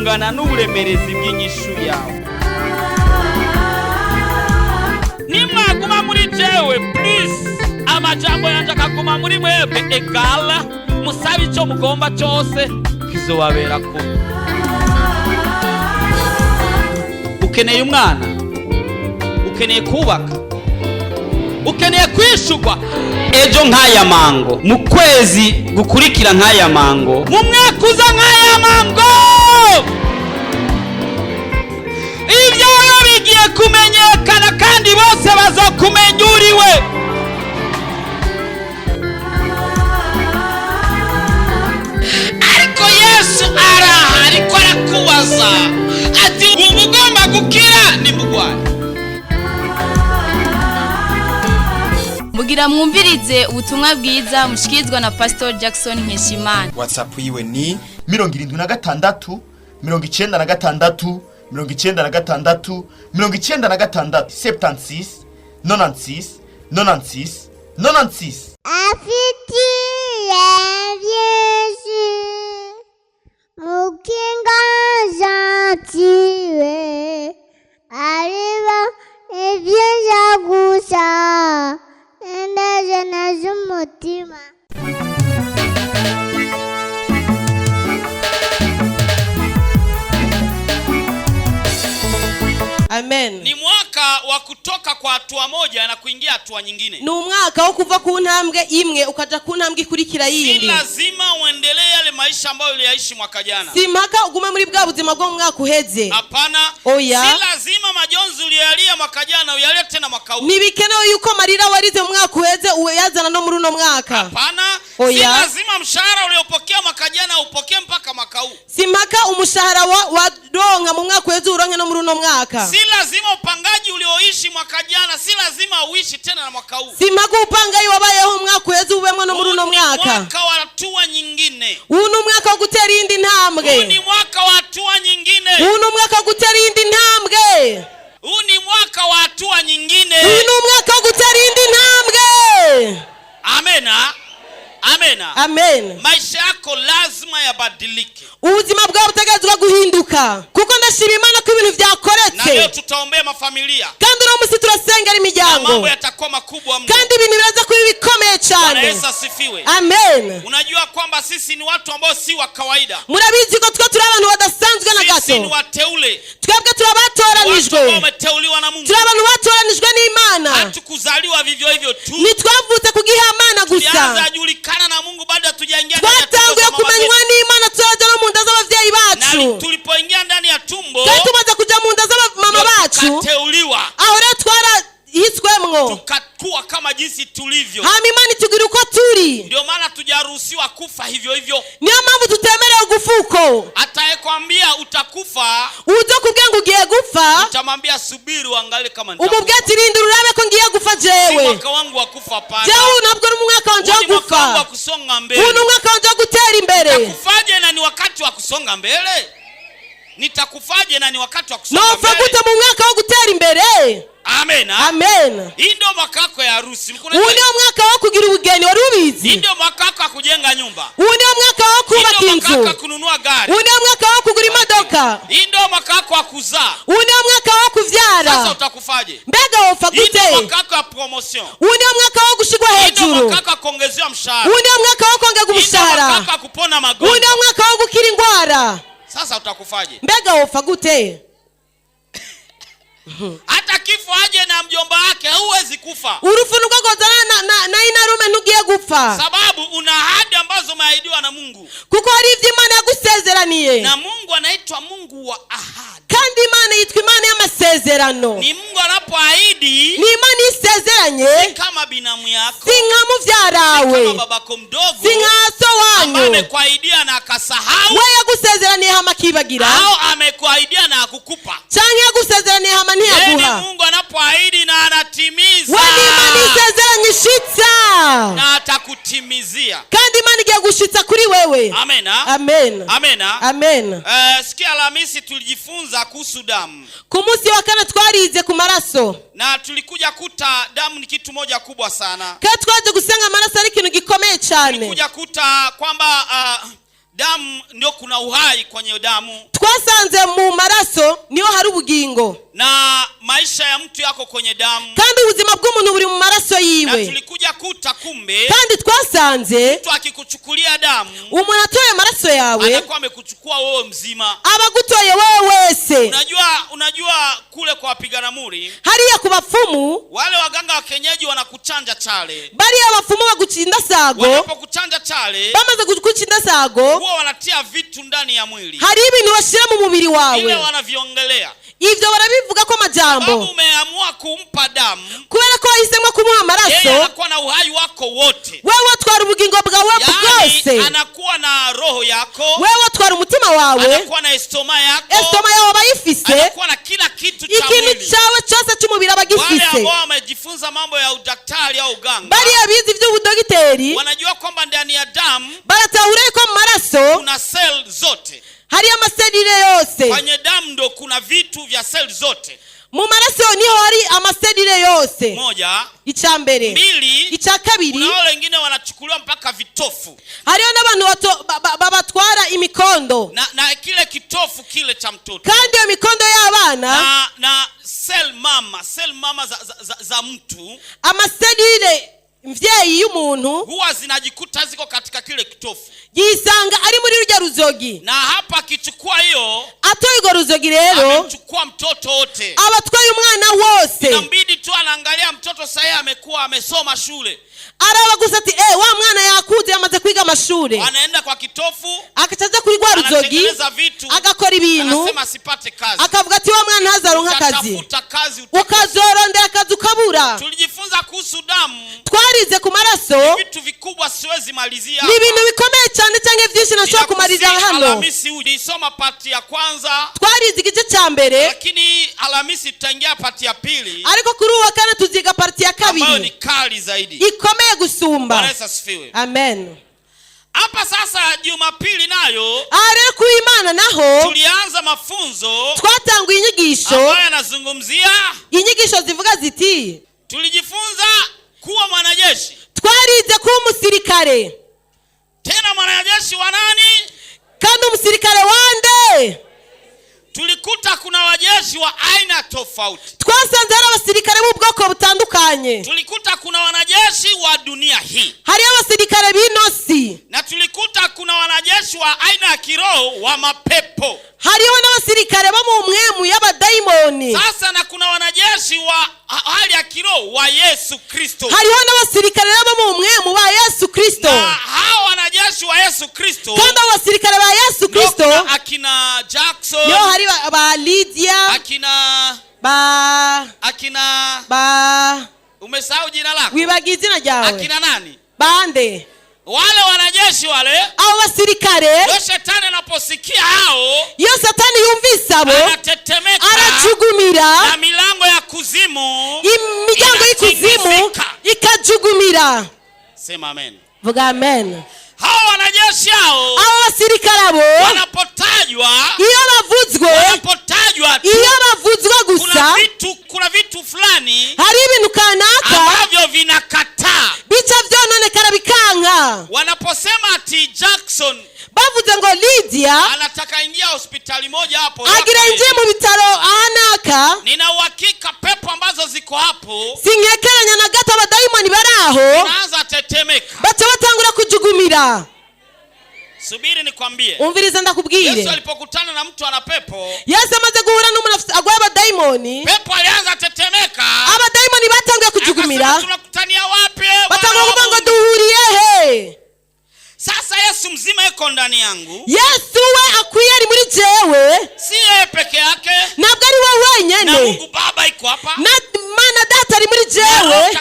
bungana n'uburemerezi bw'inyishu yawe. Nimwaguma muri jewe please, amajambo yanje akaguma muri mwebwe egala, musabe icyo mugomba cyose kizobaberako. Ukeneye umwana, ukeneye kubaka, ukeneye kwishugwa ejo nk'aya mango, mu kwezi gukurikira nk'aya mango, mu mwaka uza nk'aya mango, ibyawe bigiye kumenyekana kandi bose bazokumenya uriwe. Ariko Yesu araha, ariko arakubaza ati ubu ugomba gukira ni mugwayi. Mugira mwumvirize ubutumwa bwiza mushikirizwa na Pastor Jackson Nkeshimana. WhatsApp yiwe ni 76 96 96 96 76 96 96 96. Afiti Yesu mukinga jatiwe arriva evyenja gusa endaje na zumutima. Amen. Ni mwaka wa kutoka kwa hatua moja na kuingia hatua nyingine. Ni umwaka wo kuva ku ntambwe imwe ukaja ku ntambwe ikurikira yindi. Si lazima uendelee yale maisha ambayo uliyaishi mwaka jana. Si mpaka ugume muri bwa buzima bwo mwaka uheze. Hapana. Oya. Si lazima majonzi uliyalia mwaka jana uyalie tena mwaka huu. Nibikenewe yuko marira warize mwaka uheze uyazana no muri uno mwaka. Hapana. Oya. Si lazima mshahara uliopokea mwaka jana upokee mpaka mwaka huu. Si mpaka umushahara wa ronka mu mwaka uheze uronke no muri uno mwaka. Si lazima upangaji ulioishi mwaka jana si lazima uishi tena na mwaka huu. Si mpaka upangaji wabayeho mwaka uheze ubemwe no muri uno mwaka. Mwaka wa hatua nyingine. Uno mwaka wo gutera indi ntambwe. Huu ni mwaka wa hatua nyingine. Uno mwaka wo gutera indi ntambwe. Huu ni mwaka wa hatua nyingine. Uno mwaka wo gutera indi ntambwe. Amena. Amena. Amen. Maisha yako lazima yabadilike. Ubuzima bwawe butegetswe guhinduka kuko ndashima Imana ko ibintu byakoretse. Na leo tutaombea mafamilia. Kandi no musi turasengera imiryango. Mambo yatakuwa makubwa mno. Kandi ibintu biraza kuba bikomeye cyane. Bwana Yesu asifiwe. Amen. Unajua kwamba sisi ni watu ambao si wa kawaida. Murabizi ko twa turi abantu badasanzwe na gato. Sisi ni wateule. Twebwe turabatoranijwe. Watu wameteuliwa na Mungu. Turi abantu batoranijwe n'Imana. Hatukuzaliwa vivyo hivyo tu. Ni twavutse kugihamana gusa. Tulianza julikana na Mungu baada ya tujaingia ndani ya tumbo. Twatanguye kumenywa n'Imana tuzaja no mu nda z'abavyeyi bacu. Na tulipoingia ndani ya tumbo. Kandi tumaze kuja mu nda z'abamama bacu. Tukateuliwa. Aho rero twarahiswemwo. Tukakuwa kama jinsi tulivyo. Hama Imana tugira uko turi. Ndio maana tujaruhusiwa kufa hivyo hivyo. Niyo mpamvu tutemerewe gufuko. Atayekwambia utakufa, uzokubwira ngo ugiye gupfa, utamwambia subiri uangalie kama nitakufa. Umubwira ati rindira urabe ko ngiye gupfa jewe. Si mwaka wangu wa kufa hapana. Jewe nabwo ari umwaka wanje wo gupfa. Mwaka wa kusonga mbele. Uno mwaka wanje wo gutera imbere. Nitakufaje na ni wakati wa kusonga mbele? Nitakufaje na ni wakati wa kusonga mbele? No fakuta mu mwaka wo gutera imbere. Amen. Amen. Hii ndio mwaka wako ya harusi. Uno mwaka wo kugira ubugeni wari ubizi. Hii ndio mwaka wako kujenga nyumba. Uno mwaka wo kubaka inzu. Hii ndio mwaka wako kununua gari. Uno mwaka wo kugura imodoka. Hii ndio mwaka wako kuzaa. Uno mwaka wo kuvyara. Sasa utakufaje? Mbega wofa gute? Hii ndio mwaka wako wa promotion. Uno mwaka wo gushigwa hejuru. Hii ndio mwaka wako kuongezewa mshahara. Uno mwaka wo kongeza umushahara. Hii ndio mwaka wako kupona magonjwa. Uno mwaka wo gukira ingwara. Sasa utakufaje? Mbega wofa gute? Hata kifo aje na mjomba wake huwezi kufa. Urufu nugogozana na inarume ntugiye gupfa. Sababu una ahadi ambazo umeahidiwa na Mungu. Kuko hari ivyo Imana yagusezeraniye. Na Mungu anaitwa Mungu wa ahadi. Kandi Imana yitwa Imana y'amasezerano. Ni Mungu anapoahidi. Ni Imana isezeranye. Si kama binamu yako. Si nka muvyarawe. Si kama babako mdogo. Si nka so wanyu. Ambaye amekuahidia na akasahau. We yagusezeraniye hama kibagira. Au amekuahidia na akukupa. Canke yagusezeraniye hama ntiyaguha. Ni Mungu anapoahidi na anatimiza. We ni Imana isezeranye ishitsa. Na atakutimizia. Kandi Imana igiye gushitsa kuri wewe. Amen. Amen. Amen. Amen. Siku ya Alhamisi tulijifunza kuhusu damu. Ku munsi wa kane twarize ku maraso. Na tulikuja kuta damu ni kitu moja kubwa sana. Kandi twaje gusenga amaraso ari ikintu gikomeye cyane. Tulikuja kuta kwamba damu ndio kuna uhai kwenye damu. Twasanze mu maraso niho hari ubugingo. Na maisha ya mtu yako kwenye damu. Kandi ubuzima bw'umuntu buri mu maraso yiwe. Na tulikuja kuta kumbe. Kandi twasanze mtu akikuchukulia damu. Umuntu atoye maraso yawe. Anakuwa amekuchukua wewe mzima. Abagutoye wewe wese. Unajua kule kwa wapigana muri. Hariya ku bapfumu. Wale waganga wa kienyeji wanakuchanja chale. Bari abafumu bagucinda sago. Wanapokuchanja chale. Bamaze kugucinda sago. Huwa wanatia vitu ndani ya mwili. Hari ibintu bashira mu mubiri wawe. Ile wanaviongelea. Ivyo barabivuga ko majambo. Sababu umeamua kumpa damu. Kubera ko wahisemo kumuha amaraso. Yeye anakuwa na uhai wako wote. Wewe twara ubugingo bwawe bwose. Yani anakuwa na roho yako. Wewe twara umutima wawe. Anakuwa na estoma yako. Estoma yawe bayifise. Anakuwa na kila kitu cha mwili. Ikintu chawe cyose cy'umubiri abagifise. Wale ambao wamejifunza mambo ya udaktari au uganga. Bari abizi by'ubudogiteri. Wanajua kwamba ndani ya damu. Baratahura ko maraso. Kuna cell zote. Hari amasedire yose. Kwenye damu ndo kuna vitu vya cell zote. Mu maraso niho hari amasedire yose. Moja. Icambere. Mbili. Icakabiri. Kuna wale wengine wanachukuliwa mpaka vitofu. Hariyo n'abantu babatwara imikondo. Na kile kitofu kile cha mtoto. Kandi iyo mikondo y'abana. Na cell mama za mtu. Amasedire mvyeyi y'umuntu huwa zinajikuta ziko katika kile kitofu. Yisanga ari muri rujya ruzogi. Na hapa akichukua hiyo atoigo ruzogi rero amechukua mtoto wote. Abatwaye umwana wose. Inabidi tu anaangalia mtoto sasa amekuwa amesoma shule. Araba gusa ati wa mwana yakuze yamaze kwiga amashuri. Anaenda kwa kitofu. Akacaza kuri gwa ruzogi. Agakora ibintu. Anasema asipate kazi. Akavuga ati wa mwana hazaronka kazi. Utafuta kazi ukazorondera kazi ukabura. Tulijifunza kuhusu damu. Twarize ku maraso. Vitu vikubwa siwezi malizia. Ni ibintu bikomeye cyane cyane byinshi nashobora kumaliza hano. Alhamisi ulisoma pati ya kwanza. Twarize igice cya mbere. Lakini Alhamisi tutaingia pati ya pili. Ariko kuri uwa kana tuziga parti ya kabiri. Ambayo ni kali zaidi. Ikomeye gusumba. Bwana asifiwe. Amen. Hapa sasa Jumapili nayo are ku Imana naho tulianza mafunzo. Twatanguye inyigisho. Ambayo yanazungumzia inyigisho zivuga ziti tulijifunza kuwa mwanajeshi. Twarize kuba umusirikare. Tena mwanajeshi wa nani? Kandi umusirikare wande. Tulikuta kuna wajeshi wa aina tofauti. Twasanze hari abasirikare b'ubwoko butandukanye. Tulikuta kuna wanajeshi wa dunia hii. Hari abasirikare b'inosi. Na tulikuta kuna wanajeshi wa aina ya kiroho wa mapepo. Hariho n'abasirikare bo mu mwemu y'abadaimoni. Sasa na kuna wanajeshi wa hali ya kiroho wa Yesu Kristo. Hariho n'abasirikare bo mu mwemu ba Yesu Kristo. Na hao wanajeshi wa Yesu Kristo. Kandi abasirikare ba Yesu Kristo. Akina Jackson. Yo hari ba Lydia. Akina umesahau jina lako? Wibagize izina ryawe. Akina nani? Bande. Wale wanajeshi wale. Abo basirikare. Yo shetani anaposikia hao. Yo satani yumvise abo. Anatetemeka. Arajugumira. Na milango ya kuzimu. Imiryango y'ikuzimu ikajugumira. Sema amen. Vuga amen. Hao wanajeshi hao. Abo basirikare abo. Wanapotajwa. Iyo bavuzwe. Wanapotajwa tu. Iyo bavuzwe gusa. Kuna vitu fulani. Hari ibintu kanaka. Ambavyo vinakataa. Bicha vyononekana bikanga. Wanaposema ati Jackson bavuze ngo Lydia anataka ingia hospitali moja hapo. Agira ingie mu bitaro ahanaka. Nina uhakika pepo ambazo ziko hapo. Sinyekeranya na gato abadaimoni baraho. Anaanza tetemeka. Bacha batangura kujugumira. Subiri nikwambie. Umviriza ndakubwire. Yesu alipokutana na mtu ana pepo. Yesu amaze guhura n'umuntu agwaye abadaimoni. Pepo alianza tetemeka. Abadaimoni batanguye kujugumira. Tunakutania wapi? Batangura kuvuga ngo duhuriye he? Sasa Yesu mzima yuko ndani yangu. Yesu we akwiye ari muri jewe. Si yeye peke yake. Nabwo ari we wenyene. Na Mungu Baba iko hapa. Na Mana Data ari muri jewe.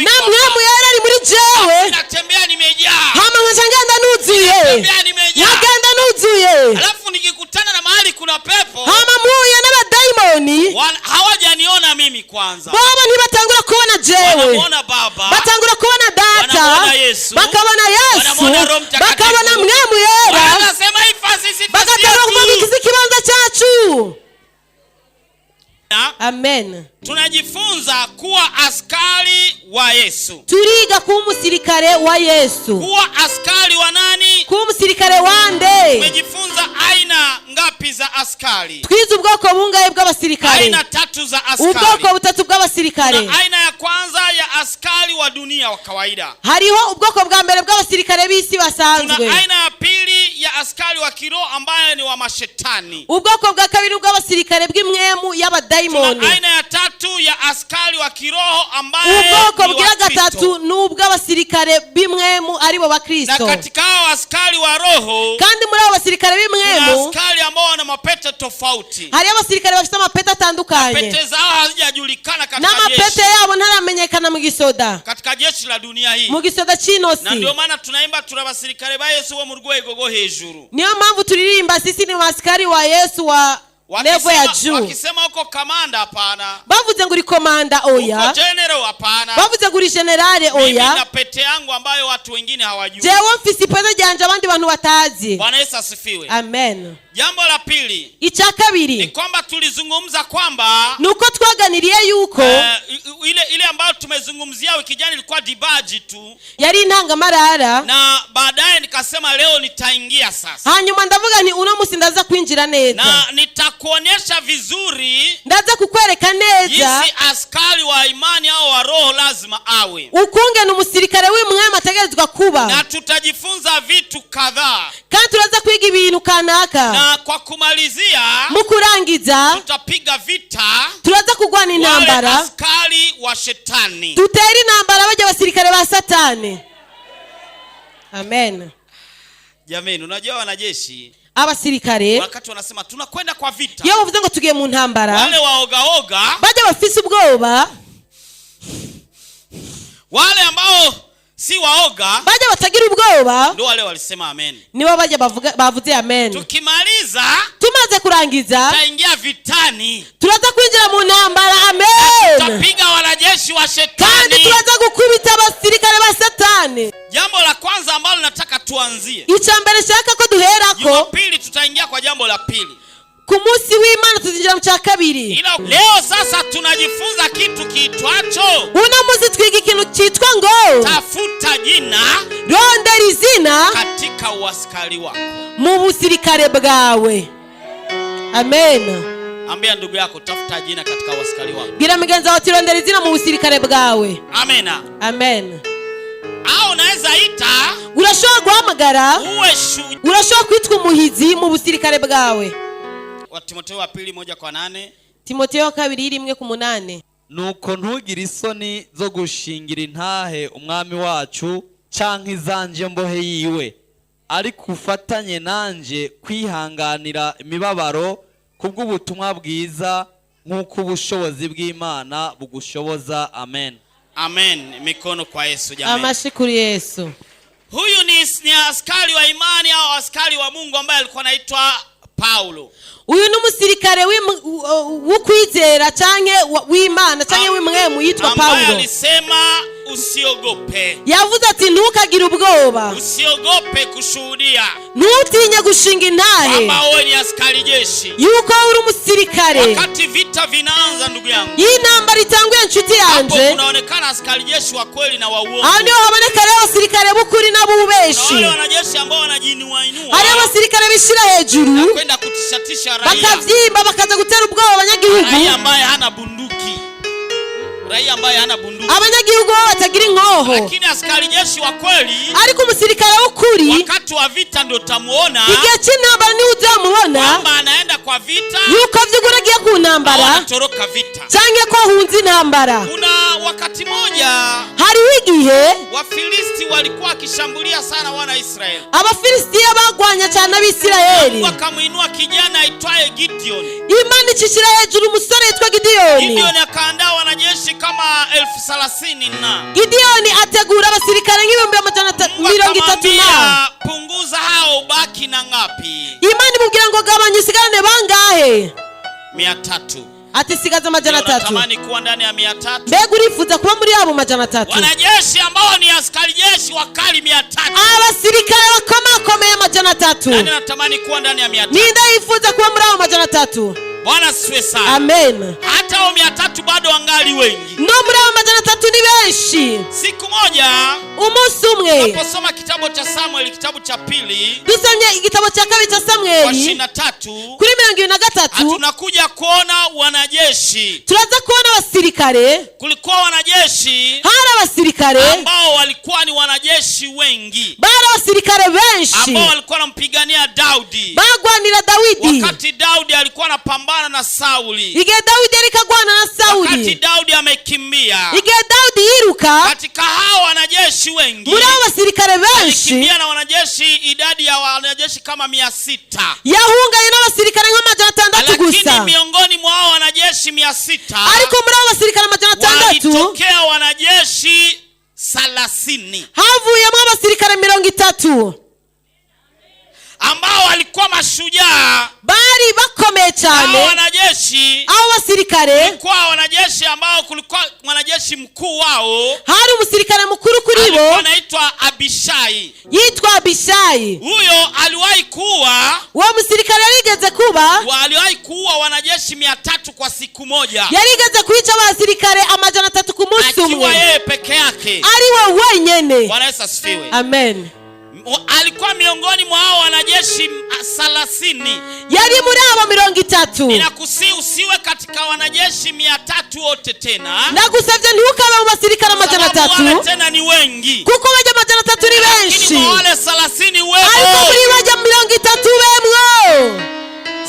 Na Mwemu Yera ari muri jewe. Natembea nimejaa. Hama ngenda nuzuye. Natembea nimejaa. Ngenda nuzuye. Alafu nikikutana na mahali kuna pepo. Hama muye n'abadaimoni. Hawajaniona mimi kwanza. Baba ntibatangura kubona jewe. Wanamuona Baba. Batangura kubona Data. Wanamuona Yesu. Bakabona Yesu. Bakabona Mwemu Yera. Wanasema ifasi sisi. Bakatangura kuvuga iki kibanza cyacu. Amen. Tunajifunza kuwa askari wa Yesu. Turiga kuba umusirikare wa Yesu. Kuwa askari wa nani? kuba umusirikare wande. Tumejifunza aina ngapi za askari? Twize ubwoko bungahe bw'abasirikare? Aina 3 za askari. Ubwoko butatu bw'abasirikare. Kuna aina ya kwanza ya askari wa dunia wa kawaida. Hariho ubwoko bwa mbere bw'abasirikare b'isi basanzwe. Kuna aina ya pili ya askari wa kiroho ambaye ni wa mashetani. Ubwoko bwa kabiri bw'abasirikare bw'imwemu y'abadaimoni. Kuna aina ya 3 ya askari wa kiroho ambaye ubwoko ni bwa wa gatatu n'ubw'abasirikare b'imwemu aribo ba Kristo. Na katika hao askari wa roho, kandi muri abo basirikare b'imwemu askari ambao wana mapete tofauti. hari abasirikare bafite amapete atandukanye. Pete zao hazijajulikana katika jeshi. Na mapete yabo ntaramenyekana mu gisoda. Katika jeshi la dunia hii. Mu gisoda cy'inosi. Na ndio maana tunaimba turabasirikare ba Yesu bo mu rwego go hejuru. Niyo mpamvu turirimba sisi ni askari wa Yesu wa level ya juu. Wakisema uko kamanda hapana. Bavuze ngo uri komanda oya. Uko general hapana. Bavuze ngo uri generale oya. Mimi na pete yangu ambayo watu wengine hawajui. Jewe mfisi pete janje abandi bantu batazi. Bwana Yesu asifiwe. Amen. Jambo la pili, icya kabiri ni kwamba tulizungumza kwamba nuko twaganiriye yuko ile ambayo tumezungumzia wiki jana ilikuwa dibaji tu, yari intangamarara, na baadaye nikasema leo nitaingia sasa. hanyuma ndavuga ni uno musi ndaza kwinjira neza na nitakuonyesha vizuri, ndaza kukwereka neza jinsi askari wa imani au wa roho lazima awe, ukunge n'umusirikare w'imwema ategerezwa kuba, na tutajifunza vitu kadhaa, kandi turaza kwiga ibintu kanaka, na kwa kumalizia mu kurangiza tutapiga vita, turaza kugwana intambara wale askari wa shetani, tutera intambara baje abasirikare ba Satani. Amen. Jamani, unajua wanajeshi abasirikare wakati wanasema tunakwenda kwa vita, iyo bavuze ngo tugiye mu ntambara, wale waoga baje bafise ubwoba, wale ambao si waoga baje batagira ubwoba, ndio wale walisema amen. nibo baje bavuze amen. Tukimaliza tumaze kurangiza tutaingia vitani, turaza kwinjira mu ntambara. Amen. tutapiga wanajeshi wa shetani, kandi turaza gukubita abasirikare ba Satani. Jambo la kwanza ambalo nataka tuanzie, icambere shaka ko duherako, Jumapili tutaingia kwa jambo la pili, ku munsi w'Imana tuzinjira mu cya kabiri. ila leo sasa tunajifunza kitu kiitwacho, uno munsi twiga ikintu cyitwa ngo tafuta jina, rondera izina katika uaskari wako, mu busirikare bwawe. Amen. ambia ndugu yako tafuta jina katika uaskari wako. Bwira mugenzi wawe rondera izina mu busirikare bwawe. Amena. Amen. Au unaweza ita, urashobora guhamagara, uwe shujaa. urashobora kwitwa umuhizi mu busirikare bwawe. Wa Timotheo wa 2:1-8. Timotheo 2:1-8. nuko ntugire isoni zo gushingira intahe umwami wacu canke izanje mbohe yiwe, ariko ufatanye nanje kwihanganira imibabaro kubw'ubutumwa bwiza nk'uko ubushobozi bw'Imana bugushoboza. Amen. Amen. Mikono kwa Yesu jamani. Amashukuru Yesu. Huyu ni askari wa imani au askari wa Mungu ambaye alikuwa anaitwa Paulo. Uyu n'umusirikare w'ukwizera canke w'Imana canke w'imwemu yitwa Paulo, ambaye alisema usiogope. yavuze ati ntukagire ubwoba, usiogope kushuhudia, ntutinye gushinga intahe kwamba wewe ni askari jeshi, yuko uri umusirikare. wakati vita vinaanza ndugu yangu, iyi ntambara itanguye nshuti hapo yanje, kunaonekana askari jeshi wa kweli na wa uongo. aho niho haboneka rero abasirikare b'ukuri n'abubeshi. Wale wanajeshi ambao wanajiinua inua, hari abasirikare bishira hejuru kwenda kutishatisha raia, bakavyimba bakaza gutera ubwoba abanyagihugu, raia ambaye hana bunduki, raia ambaye hana bunduki, abanyagihugu babo batagira inkoho. lakini askari jeshi wa kweli, ariko umusirikare w'ukuri wakati wa vita ndio tamuona, igihe cy'intambara niwe uzamubona kwamba anaenda kwa vita, yuko vy'ukuri agiye ku ntambara anatoroka vita. canke ko ahunze intambara. Kuna wakati moja hariho igihe Wafilisti walikuwa wakishambulia sana wana Israeli, abafilisitiya bagwanya cyane abisirayeli, wakamuinua kijana aitwaye Gideon. Imana icishira hejuru umusore yitwa Gideyoni. Gideon akaandaa wanajeshi kama 30,000 na Gideyoni ategura abasirikare nk'ibihumbi 330 na punguza hao baki na ngapi? Imana imubwira ngo gabanya usigarane bangahe? 300. ati sigaza 300. Natamani kuwa ndani ya 300. mbega urifuza kuba muri abo 300? Wanajeshi ambao ni askari jeshi wakali 300. abasirikare bakomakomeye 300. Nani natamani kuwa ndani ya 300? ninde yifuza kuba muri abo 300? Bwana asifiwe sana. Amen. Hata hao 300 bado wangali wengi. no muri abo 300 batandatu ni benshi. Siku moja Umunsi umwe tunaposoma kitabu cha Samuel, kitabu cha pili, dusomye igitabo cya kabiri cya kwa Samweli 23, kuri 23 tunakuja kuona wanajeshi. turaza kubona abasirikare. Kulikuwa wanajeshi Hari abasirikare ambao walikuwa ni wanajeshi wengi, bari abasirikare benshi ambao walikuwa wanampigania Daudi bagwanira Dawidi. wakati Daudi alikuwa anapambana na Sauli, Igihe Dawidi yari kagwana na wakati Sauli, Daudi amekimbia. igihe Dawidi yiruka, Katika hao wanajeshi wengi muri abo basirikare benshi alikimbia na wanajeshi, idadi ya wanajeshi kama 600, yahungaye n'abasirikare nk'amajana 600 lakini gusa. miongoni mwa hao wanajeshi 600 Ariko muri abo basirikare amajana 600 walitokea wanajeshi 30 havuyemo abasirikare 30 ambao walikuwa mashujaa. bari bakomeye Hao cyane. wanajeshi Abo basirikare kwa wanajeshi ambao kulikuwa mwanajeshi mkuu wao hari umusirikare mukuru kuri alikuwa bo anaitwa Abishai. yitwa Abishayi. Huyo aliwahi kuwa Uwo musirikare aliwahi kuua wanajeshi 300 kwa siku moja, yarigeze kwica abasirikare amajana 3 ku munsi akiwa umwe, yeye peke yake. ari we wenyene. Bwana Yesu asifiwe. Amen. Alikuwa miongoni mwa hao wanajeshi 30. Yari muri abo 30. Ninakusihi usiwe katika wanajeshi 300 wote tena, Nagusavye ntukabe mu basirikare amajana sababu wale 3 tena ni wengi, kuko baje amajana 3 ni benshi. lakini kwa wale 30 Ariko muri wewe baje 30 bemwo.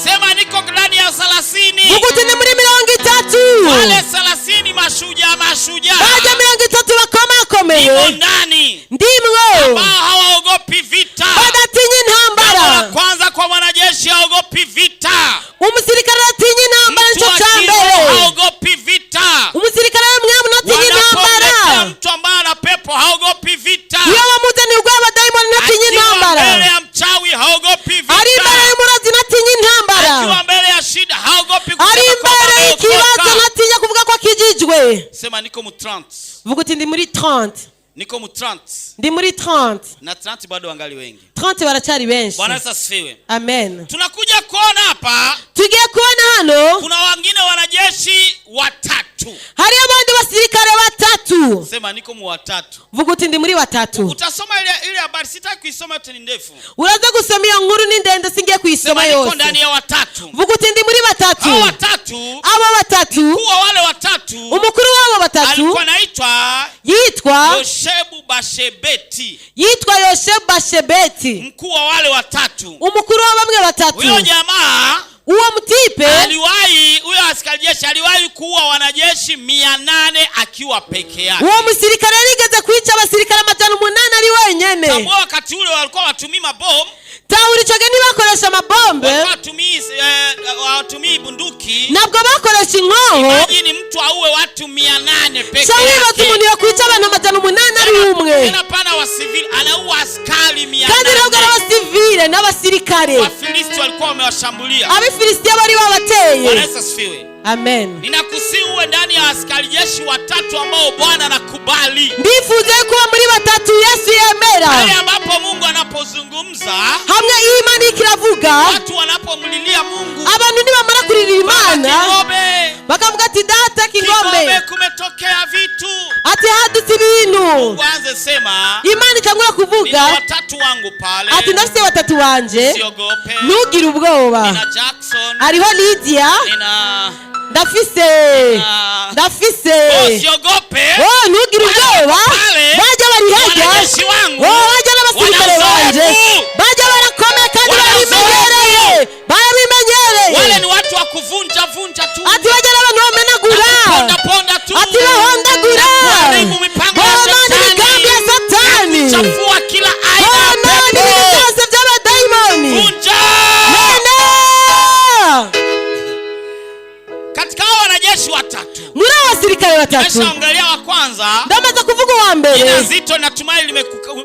sema niko ndani ya 30. Vuguti ni muri 30. Wale 30 mashujaa Baje 30 bakomakomeye. niko ndani, Ndimwo. ambao hawaogopi vita. Badatinye Jambo la intambara. kwanza kwa mwanajeshi, haogopi vita. Umusirikare atinye intambara Mtu nico wa kiroho cyambere. haogopi vita. Umusirikare w'umwami natinye Wanapomletea intambara. mtu ambaye ana pepo haogopi vita. Iyo wamuzaniye ubwoba daimoni natinye Akiwa intambara. mbele ya mchawi haogopi Ari vita. imbere y'umurozi natinye intambara. Akiwa mbele ya shida haogopi Ari kusema kwamba imbere y'ikibazo ameokoka. natinye kuvuga ko akijijwe. Sema niko mu 30. Vuga uti ndi muri 30. Niko mu 30. Ndi muri 30. Na 30 bado wangali wengi. 30 baracari benshi. Bwana Yesu asifiwe. Amen. Tunakuja kuona hapa Tugiye kubona hano kuna wengine wanajeshi 3. hari abandi basirikare 3. Sema niko mu 3. Vuga uti ndi muri 3. Utasoma ile habari, sitaki kuisoma yote, ni ndefu. Uraza gusoma iyo nkuru ni ndende singiye kuyisoma Sema niko yose. ndani ya 3. Vuga uti ndi muri 3. Hao 3, Abo 3, kuwa wale 3 umukuru wabo 3 alikuwa anaitwa yitwa Yosheb-Bashebeti. Yoshebu Bashebeti. Mkuu wa wale 3. Umukuru wa bamwe 3. Huyo jamaa Uwo mtipe huyo askari jeshi aliwahi kuua wanajeshi 800 akiwa peke yake. uwo musirikare yarigeze kwica abasirikare amajana 8 ari wenyene. Sababu wakati ule walikuwa watumii mabomu, Tawuricoge ntibakoresha amabombe, watumii bunduki. nabwo bakoresha inkoho. Imagine mtu auwe watu 800 peke Cyangwa yake. umuntu yakwica abantu amajana 8 ari umwe. Tena pana wa civil anaua askari 800. Kandi nabwo ari abasivile n'abasirikare. Wafilisti walikuwa wamewashambulia. Abafilisitiya bari Bwana babateye. Yesu asifiwe. Amen. Ninakusihi uwe ndani ya askari jeshi 3 ambao Bwana anakubali. Ndifuza kuba muri 3 Yesu yemera. Pale ambapo Mungu anapozungumza, Hamwe Imana ikiravuga, watu wanapomlilia Mungu, abantu nibamara kuririra Imana Kigobe, bakavuga ati data Kigobe Kigombe, kumetokea vitu. ati hadutse ibintu. Mungu anze sema, Imana ikangura nina kuvuga 3 wangu pale. ati ndafite 3 banje, Usiogope. ntugire ubwoba. Nina Jackson, Hariho Lydia, nina ndafise usiogope. ntugire ubwoba. Pale, Bajya bari hajya, wanajeshi wangu, bajya n'abasirikare wana banje, uzoefu. bajya barakomeye kandi Wana barabimenyereye, Wale barabimenyereye. ni watu wa kuvunja tu. Ati bajya n'abantu bamenagura, Ponda tu. ati bahondagura, Kuharibu mipango ya bonana imigambi ya Satani, Chafua kila aina ya bonana ibintu pepo. byose by'abadayimoni. Vunja. Nene! Katika hao wanajeshi 3, Muri abo basirikare 3 nimeshaangalia wa kwanza. ndamaze kuvuga uwa Jina mbere. zito, natumai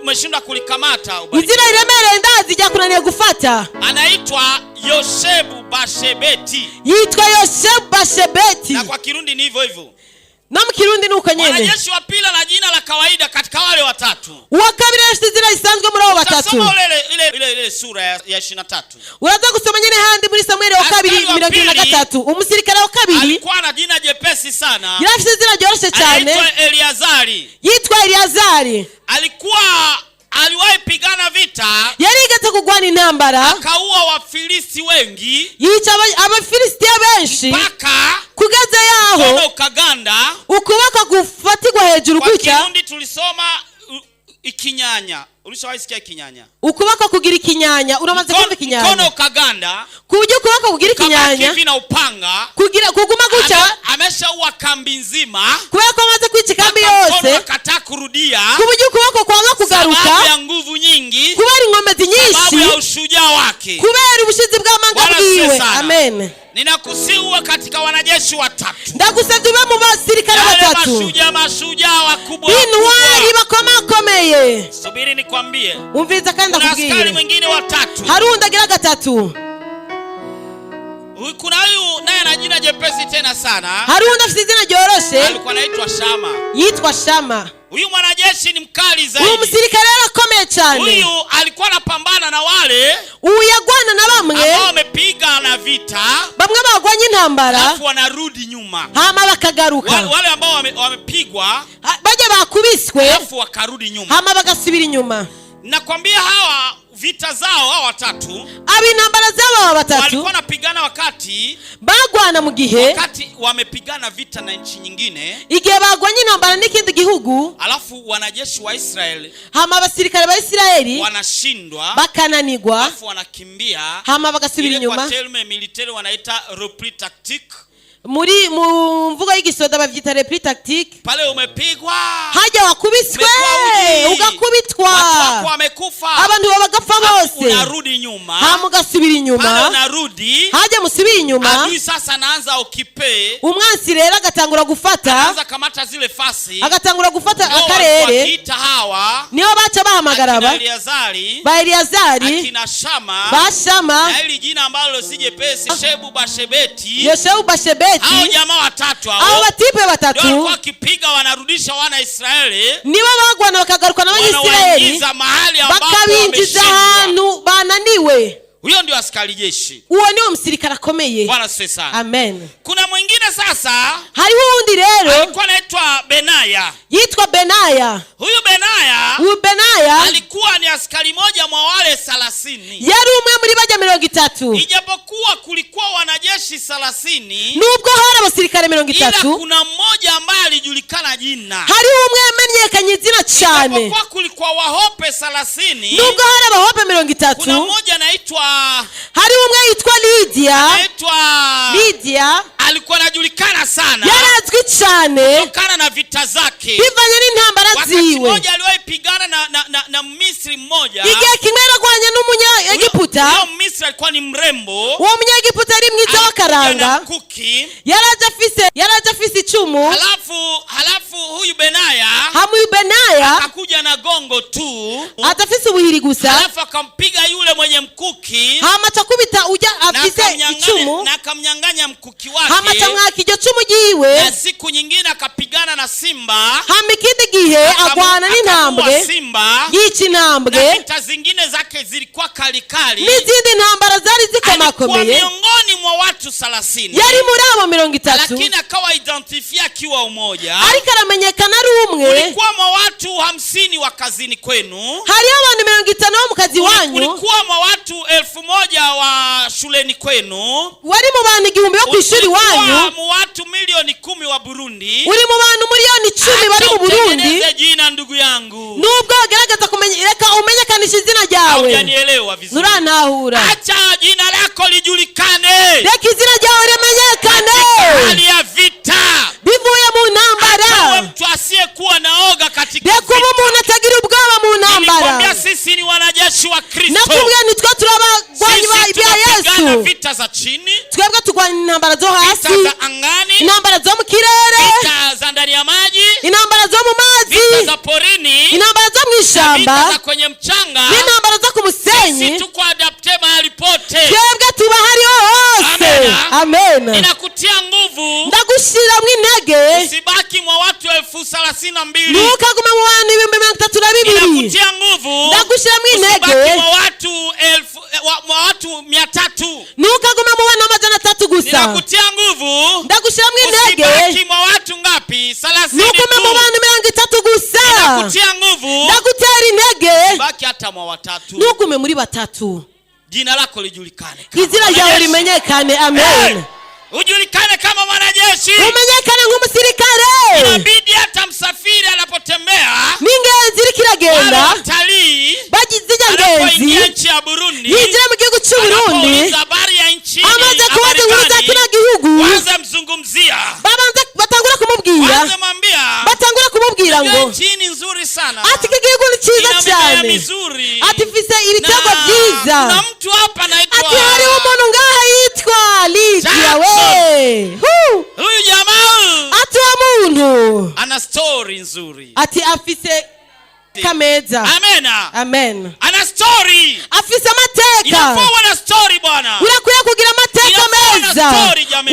umeshindwa kulikamata. Izina riremereye ndazi ryakunaniye gufata. Anaitwa Yosheb-Bashebeti. Yitwa Yoshebu Bashebeti. Na kwa Kirundi ni hivyo hivyo. no mu Kirundi nuko nyene. Mwanajeshi wa pili na jina la kawaida katika wale watatu. Uwa kabiri afite izina risanzwe muri abo batatu. Utasoma ile sura ya 23. Uraza gusoma nyene handi muri Samueli wa kabiri 23. Umusirikare wa kabiri alikuwa na jina jepesi sana. Yari afite izina ryoroshe cyane. Yitwa Eliazari. Alikuwa aliwahi pigana vita. Yari igata kugwana intambara. Akaua Wafilisti wengi. Yica Abafilisti benshi. Mpaka kugeza yaho kono kaganda. Ukubaka gufatirwa hejuru kwa kucha. Kirundi tulisoma ikinyanya. Ulishawahi sikia ikinyanya? Ukubaka kugira ikinyanya. Uramaze kumva ikinyanya? Kono kaganda. Kujya ukubaka kugira ikinyanya. Kama na upanga. Kuguma gucha. Ameshaua kambi nzima. Kubera ko amaze kwica kambi yose. Kono akataka kurudia. Kubujya ukubaka kwanga kugaruka. Sababu ya nguvu nyingi. Kubera ingomezi nyinshi. Sababu ya ushujaa wake. Kubera ubushizi bw'amanga bwiwe. Amen. Ninakusiwa katika wanajeshi watatu. Ndagusabye ube mu basirikare batatu. Mashujaa wakubwa. Intwari bakomakomeye. Subiri nikwambie. Umviza kandi akubwire. Askari mwingine watatu. Harunda agira gatatu. Kuna huyu naye ana jina jepesi tena sana. Harunda afite izina ryoroshe. Alikuwa anaitwa Shama. Yitwa Shama. Huyu mwanajeshi ni mkali zaidi. Huyu msirikare arakomeye cyane. Huyu alikuwa anapambana na wale uyagwana na bamwe ambao wamepiga na vita. Bamwe bagwanye intambara. Alafu wanarudi nyuma. Hama bakagaruka. Wale ambao wamepigwa baje bakubiswe. Alafu wakarudi nyuma. Hama bagasubira inyuma. Nakwambia hawa vita zao hawa watatu. Intambara zao hawa watatu. Walikuwa wanapigana wakati bagwana mu gihe. Wakati wamepigana vita na nchi nyingine. Igihe bagwanye intambara n'ikindi gihugu. Alafu wanajeshi wa Israeli. Hama abasirikare ba Israeli wanashindwa. Bakananigwa. Alafu wanakimbia. Hama bagasubira inyuma. Ile kwa terme militaire wanaita repli tactique. Muri mu mvugo y'igisoda bavyita repli tactique. Pale umepigwa. Haja wakubiswe. Ugakubitwa. Watu wamekufa. Abantu babagapfa bose. Unarudi nyuma. Hamugasubira inyuma. Pale unarudi. Haja musubira inyuma. Adui sasa anaanza okipe. Umwansi rero agatangura gufata. Anaanza kamata zile fasi. Agatangura gufata akarere. Wakita hawa. Niyo bacha bahamagara ba. Eliazari. Akina Shama. Bashama. Na ili jina ambalo sije pesi Shebu Bashebeti. Yeshebu Bashebeti. Hao jamaa watatu hao. Hao batipe watatu. Ndio wakipiga wanarudisha wana Israeli. Nibo bagwana bakagaruka na Israeli. Wanawaingiza mahali ambapo bakabinjiza hanu bananiwe. Huyo ndio askari jeshi. Uwo niwo msirikare akomeye. Bwana asifiwe sana. Amen. Kuna mwingine sasa. Hariho undi rero. Alikuwa anaitwa Benaya. Yitwa Benaya. Huyu Benaya. Alikuwa ni askari moja mwa wale 30. Yari umwe muri baje 30. Ijapokuwa kulikuwa wanajeshi 30. Nubwo hari abasirikare 30. Ila kuna mmoja ambaye alijulikana jina. Hari umwe amenyekanye izina cyane. Ijapokuwa kulikuwa wahope 30. Nubwo hari abahope 30. Kuna mmoja anaitwa hari umwe yitwa Lydia. Alikuwa anajulikana sana. Yarazwi cyane. Kutokana na vita zake. Bivanye n'intambara ziwe. Wakati mmoja aliwahi pigana na Misri mmoja. Igihe kimwe yaragwanye n'umunya Egiputa. Huyo Misri alikuwa ni mrembo. Uwo munya Egiputa ari mwiza wa karanga. Yaraje afise icumu. Halafu huyu Benaya akakuja na gongo tu. Atafise ubuhiri gusa. Halafu akampiga yule mwenye mkuki. Hama takubita uja afise icumu. Na akamnyang'anya mkuki wake. Hama tamwaka iryo cumu giwe. Na siku nyingine akapigana na simba. Hama ikindi gihe agwana n'intambwe. Yica intambwe. Na vita zingine zake zilikuwa kalikali. N'izindi ntambara zari zikomakomeye. Miongoni mwa watu 30. Yari muri abo 30. Lakini akawa identifia akiwa umoja. Ariko aramenyekana ari umwe. Kulikuwa mwa watu 50 wa kazini kwenu. Hari abantu 50 wo mu kazi wanyu. Kulikuwa mwa watu 1000 wa shuleni kwenu. Wari mu bantu 1000 yo kwishuri wanyu. Mu watu milioni 10 wa Burundi. Uri mu bantu milioni 10 bari mu Burundi. Tengeneze jina ndugu yangu. Nubwo ugerageza kumenyeka umenyekanisha izina ryawe. Hujanielewa vizuri. Nuranahura. Acha jina lako lijulikane. Reka izina ryawe limenyekane. Hali ya vita. Bivuye mu ntambara. Acha mtu asiyekuwa naoga katika vita. Reka umuntu atagira ubwoba mu ntambara. Nilikwambia sisi ni wanajeshi wa Kristo. Nakubwiye nitwe turabagwanyi ba Yesu. Vita za chini. Twebwe tugwanya intambara zo hasi. Vita za angani. Intambara zo mu kirere. Vita za ndani ya maji. Intambara zo mu mazi. Vita za porini. Intambara zo mu ishamba. Vita za kwenye mchanga. Intambara zo ku musenyi. Sisi tuko adapte mahali pote. Twebwe tuba hariho hose. Amen. Ninakutia nguvu. Ndagushira mu intege. Usibaki usibaki mwa watu 32,000. ntukaguma mu bantu 32,000. Ninakutia nguvu ndagushiramo usibaki intege mwa watu 300. ntukaguma mu bantu 300 gusa. Ninakutia nguvu ndagushiramo intege usibaki mwa watu ngapi? 30 ntukaguma mu bantu 30 gusa. Ninakutia nguvu ndagutera intege baki hata mwa 3. ntugume muri 3. Jina lako lijulikane. izina ryawe rimenyekane. Amen. Ujulikane kama mwanajeshi. umenyekane nk'umusirikare. Inabidi hata msafiri anapotembea, n'ingenzi iri kiragenda, watalii bagizija anapoingia ngenzi nchi ya Burundi, yinjira mu gihugu cy'u Burundi, anapouliza habari ya nchi amaze kubaza inkuru za kino gihugu, waza mzungumzia, batangura kumubwira ngo nchi ni nzuri sana, ati iki gihugu ni cyiza cyane, ati mfise ibitego byiza. Kuna mtu hapa anaitwa, ati hariho umuntu ngaha yitwa Lydia we. Huyu jamaa ati wa muntu ana story nzuri, ati afise kameza. Amena. Amen. Ana story, afise amateka. inafaa na story bwana. Urakwiye kugira amateka meza.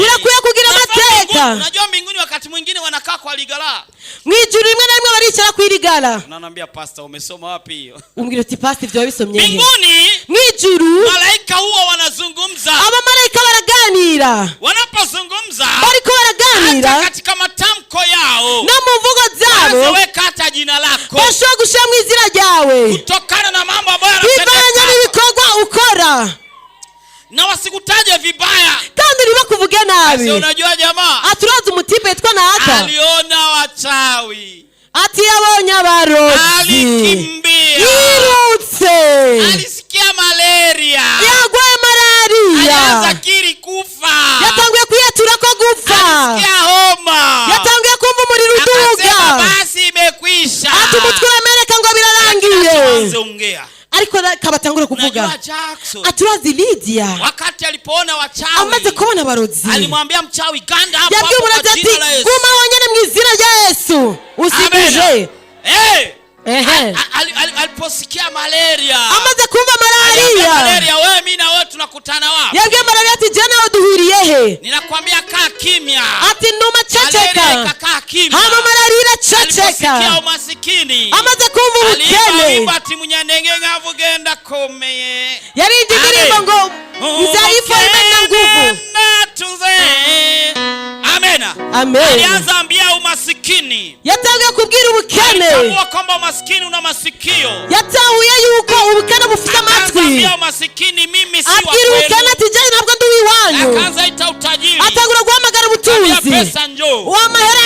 Urakwiye kugira amateka. Unajua mbinguni wakati mwingine wanakaa kwa ligala. Mwijuru rimwe na rimwe baricara kwirigala. Unaniambia pastor, umesoma wapi hiyo? Umbwira uti pastor ibyo wabisomye he? Mbinguni mwijuru malaika huwa wanazungumza. Abamalayika baraganira. Wanapozungumza bariko baraganira hata katika matamko yao no mu mvugo zabo, waweka hata jina lako, bashobora gushira mu izina ryawe kutokana na mambo ambayo yanatendeka, bivanye n'ibikorwa ukora, na wasikutaje vibaya kandi ntibakuvuge nabi. Sasa unajua jamaa aturaza umutipe yitwa Nata, aliona wachawi, ati yabonye abarozi, alikimbia, yirutse, alisikia malaria, yagwaye malaria, alizakiri kufa, yatanguye kwiyatura ko gupfa, alisikia homa, yatanguye kumva umuriro uduga, akasema basi imekwisha, ati umutwe uremereka ngo birarangiye. ongea ariko kabatangura kuvuga aturazi Lydia wakati alipoona wachawi, amaze kubona abarozi, alimwambia mchawi ganda hapo yabwiye umurazi ati guma wonyene mu izina rya Yesu usiguje. Aliposikia malaria, amaze kumva malaria, wewe mimi na wewe tunakutana wapi? yabwiye malaria ati jana waduhuriye he? Ninakwambia kaa kimya. ati numa checheka, hama malaria iraceceka. Aliposikia umasikini, amaze kumva ubukene, alimba ati munyanenge ngavugenda komeye, yari indirimbo ngo mzaifu imena nguvu. Amena. Amen. Alianza ambia umasikini, yatangiye kubwira ubukene, alitambua kwamba umasikini una masikio, yatahuye yuko ubukene bufite amatwi, akaambia umasikini mimi si wa abwira ubukene ati jana ntabwo ndi uwiwanyu, akaanza ita utajiri, atangura guhamagara ubutunzi, pesa njoo, wamahera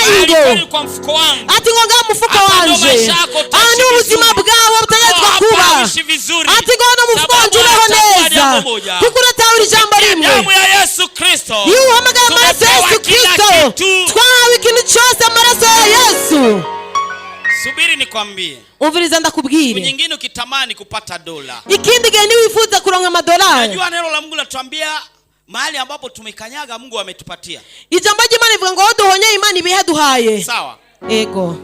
ingo, kwa mfuko wangu, ati ngo ngaho mufuko wanje, ani ubuzima bwawe butegetswe kuba, ati ngo no mufuko wanje ubeho neza, kuko uratahura ijambo rimwe, damu ya Yesu Kristo, yuhamagara amaraso ya Yesu Kristo, twahawe ikintu cyose amaraso ya Yesu. Subiri nikwambie, umviriza ndakubwire, nyingine ukitamani kupata dola, ikindi gihe niwifuza kuronka amadolari, unajua neno la Mungu latuambia mahali ambapo tumekanyaga Mungu ametupatia. Ijambo ry'Imana rivuga ngo duhonye Imana ibihe duhaye. Sawa, ego,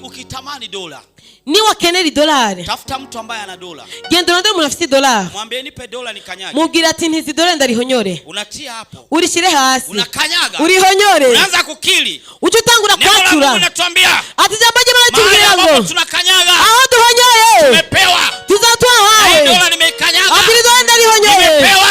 ukitamani dola, ni wakenera dolari, tafuta mtu ambaye ana dola, genda uronde umuntu afite dolari, mwambie nipe dola nikanyage, mubwira ati ntizi dolari ndarihonyore, unatia hapo, urishire hasi, unakanyaga, urihonyore, unaanza kukili, uje utangura kwatura. Mungu anatuambia ati jambo ry'Imana tubwira ngo tunakanyaga, aho duhonyoye tumepewa, tuzatwahaye, dola nimekanyaga, ati dolari ndarihonyore, nimepewa,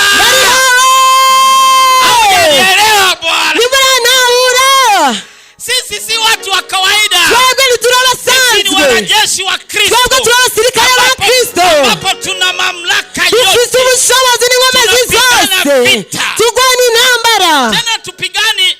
nielewa Bwana, nimeranahura. Sisi si watu wa kawaida, twebwe ntiturabasanzwe, ni wanajeshi wa Kristo, twebwe turabasirikare ba Kristo, ambapo tuna mamlaka yote, dufite ubushobozi n'inkomezi zose, turwana intambara, tena tupigani